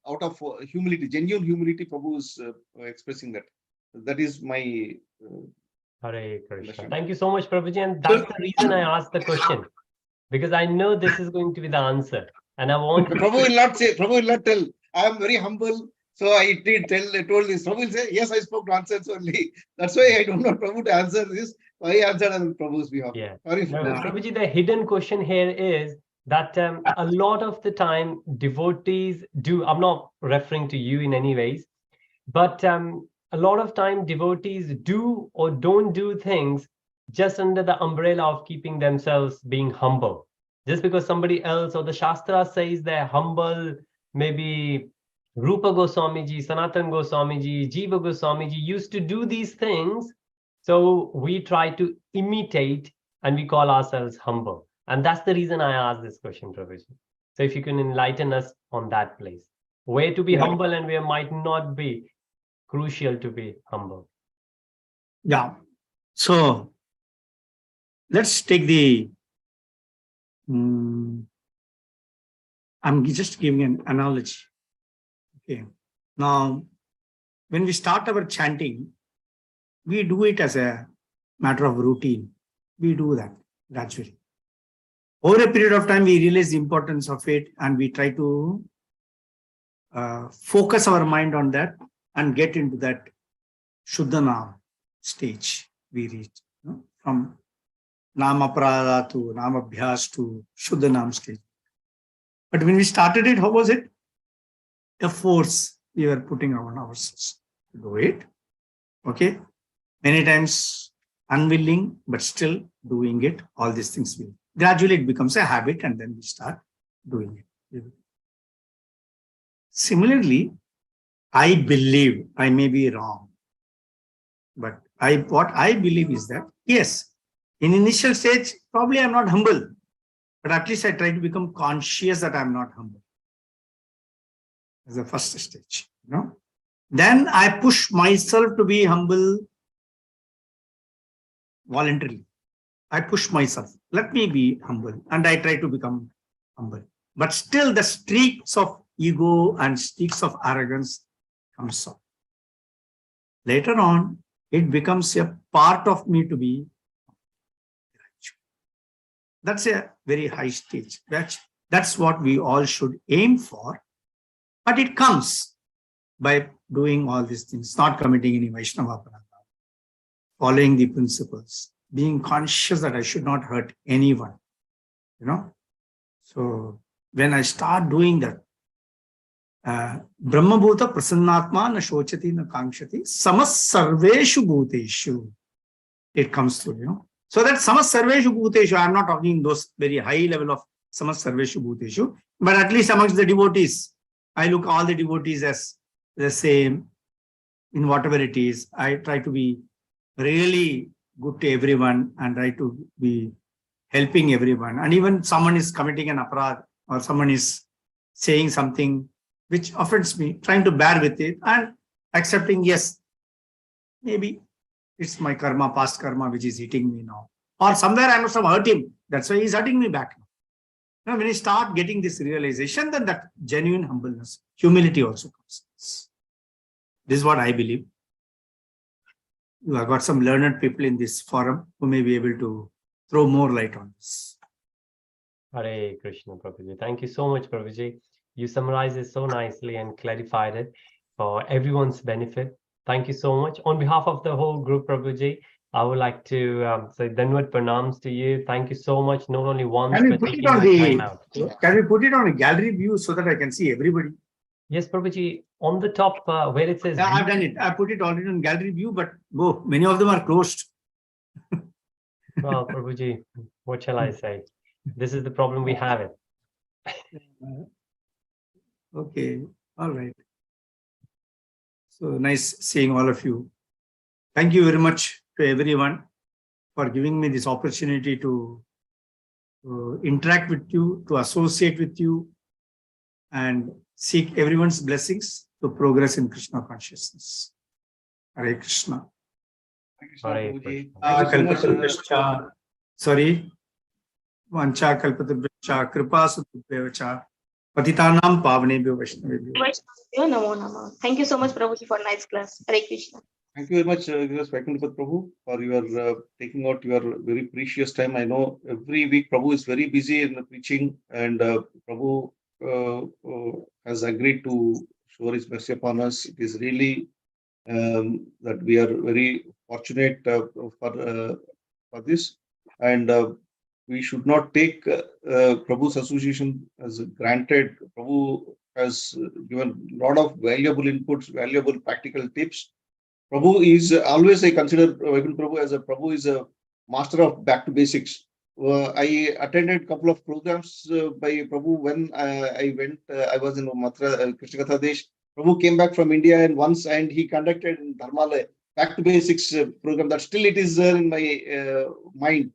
out of humility, genuine humility, Prabhu is expressing that. That is my. Hare Krishna. Thank you so much, Prabhuji. And that's the reason I asked the question, because I know this is going to be the answer. And I want Prabhu will not say, Prabhu will not tell. I am very humble. So I told this. Prabhu will say, yes, I spoke nonsense only. That's why I don't want Prabhu to answer this. I answered on Prabhu's behalf. Yeah. Sorry. No, Prabhuji, the hidden question here is that a lot of the time devotees do, I'm not referring to you in any ways, but a lot of time devotees do or don't do things just under the umbrella of keeping themselves being humble. Just because somebody else or the Shastra says they're humble, maybe Rupa Goswamiji, Sanatan Goswamiji, Jiva Goswamiji used to do these things. So we try to imitate and we call ourselves humble. And that's the reason I asked this question, Prabhuji. So if you can enlighten us on that place, where to be Yeah. humble and where might not be crucial to be humble. Yeah. So let's take the, I'm just giving an analogy. Okay. Now, when we start our chanting, we do it as a matter of routine. We do that gradually. Over a period of time, we realize the importance of it and we try to focus our mind on that and get into that Shuddhanam stage we reach. From Namaprada to Namabhyas to Shuddhanam stage. But when we started it, how was it? A force we were putting on ourselves to do it. Okay. Many times unwilling, but still doing it. All these things will gradually it becomes a habit and then we start doing it. Similarly, I believe, I may be wrong, but what I believe is that, yes, in initial stage, probably I'm not humble, but at least I try to become conscious that I'm not humble. As the first stage, Then I push myself to be humble voluntarily. I push myself. Let me be humble. And I try to become humble. But still the streaks of ego and streaks of arrogance comes up. Later on, it becomes a part of me to be. That's a very high stage. That's what we all should aim for. But it comes by doing all these things, not committing any Vaishnava Aparadha, following the principles, being conscious that I should not hurt anyone. So when I start doing that, Brahma Bhuta Prasannatma na shochati na kankshati samas sarveshu bhuteshu. It comes through, So that samas sarveshu bhuteshu, I'm not talking those very high level of samas sarveshu bhuteshu, but at least amongst the devotees, I look all the devotees as the same in whatever it is. I try to be really good to everyone and try to be helping everyone. And even someone is committing an aparadh or someone is saying something which offends me, trying to bear with it and accepting, yes, maybe it's my karma, past karma, which is hitting me now. Or somewhere I must have hurt him. That's why he's hurting me back now. When you start getting this realization, then that genuine humbleness, humility also comes. This is what I believe. You have got some learned people in this forum who may be able to throw more light on this. Hare Krishna, Prabhuji. Thank you so much, Prabhuji. You summarized it so nicely and clarified it for everyone's benefit. Thank you so much. On behalf of the whole group, Prabhuji, I would like to say Dandavat Pranams to you. Thank you so much, not only once, Can we but put it taking on the time out. Can we put it on a gallery view so that I can see everybody? Yes, Prabhuji, on the top where it says... Yeah, I've done it. I put it already on gallery view, but many of them are closed. Well, Prabhuji, what shall I say? This is the problem we have it. Okay, all right. So nice seeing all of you. Thank you very much to everyone for giving me this opportunity to interact with you, to associate with you, and seek everyone's blessings to progress in Krishna consciousness. Hare Krishna. Hare Krishna. Sorry. Vancha kalpatabhyacha kripa sutubhyacha patitanam pavnebhyo vaishnavebhyo. Namo Namah. Thank you so much, Prabhuji, for nice class. Hare Krishna. Thank you very much, Vaikuntha Prabhu, for your taking out your very precious time. I know every week Prabhu is very busy in preaching, and Prabhu has agreed to show his mercy upon us. It is really that we are very fortunate for this. And we should not take Prabhu's association as granted. Prabhu has given a lot of valuable inputs, valuable practical tips. Prabhu is always, I consider Vaikuntha Prabhu as Prabhu is a master of back to basics. I attended a couple of programs by Prabhu when I went. I was in Mathura, Krishna Katha Desh. Prabhu came back from India and he conducted in Dharmalaya back to basics program that still it is there in my mind.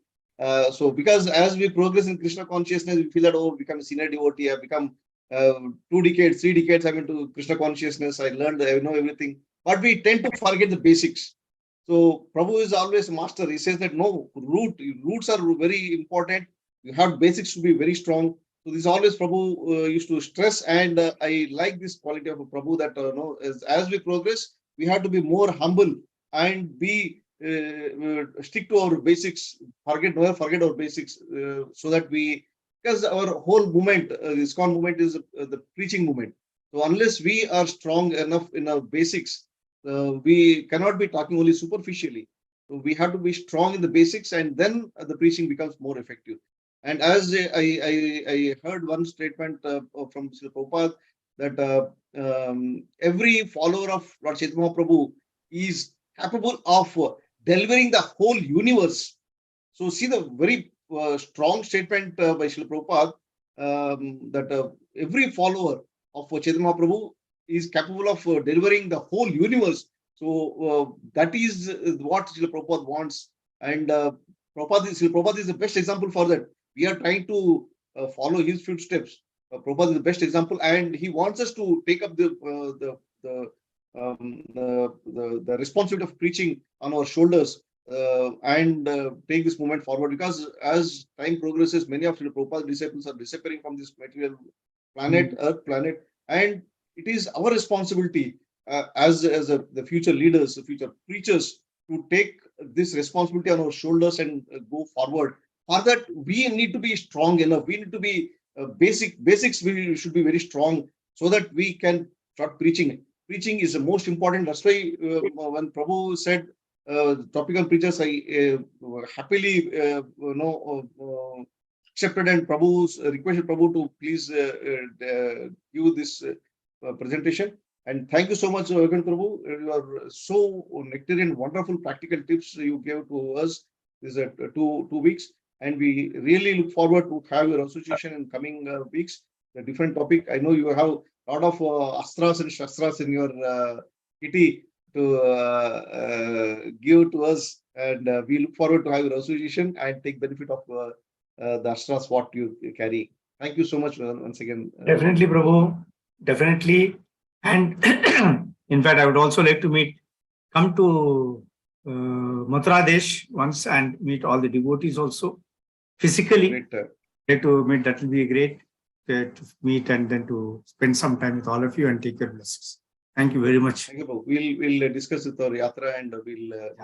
So because as we progress in Krishna consciousness, we feel that become a senior devotee. I've become 2 decades, 3 decades. I'm into Krishna consciousness. I learned, I know everything, but we tend to forget the basics. So Prabhu is always a master. He says that no, roots are very important. You have basics to be very strong. So this is always Prabhu used to stress, and I like this quality of Prabhu that as we progress, we have to be more humble and be stick to our basics. Never forget our basics, so that because our whole movement, ISKCON movement is the preaching movement. So unless we are strong enough in our basics, we cannot be talking only superficially. So we have to be strong in the basics, and then the preaching becomes more effective. And as I heard one statement from Srila Prabhupada that every follower of Lord Chaitanya Mahaprabhu is capable of delivering the whole universe. So see the very strong statement by Srila Prabhupada that every follower of Chaitanya Mahaprabhu is capable of delivering the whole universe. So that is what Srila Prabhupada wants. And Srila Prabhupada is the best example for that. We are trying to follow his footsteps. Prabhupada is the best example, and he wants us to take up the responsibility of preaching on our shoulders and take this movement forward. Because as time progresses, many of the Prabhupada's disciples are disappearing from this material planet, Earth planet, and it is our responsibility as the future leaders, the future preachers, to take this responsibility on our shoulders and go forward. For that, we need to be strong enough. We need to be basics. We should be very strong so that we can start preaching. Preaching is the most important. That's why when Prabhu said topical preachers, I happily accepted, and Prabhu's requested Prabhu to please give this presentation. And thank you so much, Vaikuntha Prabhu. You are so nectarian, wonderful practical tips you gave to us. This is 2 weeks. And we really look forward to have your association in coming weeks. A different topic. I know you have a lot of astras and shastras in your kitty to give to us, and we look forward to have your association and take benefit of the astras what you carry. Thank you so much once again. Definitely, Prabhu. Definitely. And in fact, I would also like to come to Mathura Desh once and meet all the devotees also physically. Great. Like to meet, that will be great to meet and then to spend some time with all of you and take your blessings. Thank you very much. Thank you, Prabhu. We'll discuss with our yatra, and we'll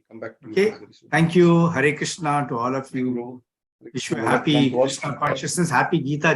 come back to Okay. you. Thank you. Hare Krishna to all of Thank you, you. Prabhu. Wish you a happy Krishna consciousness, happy Gita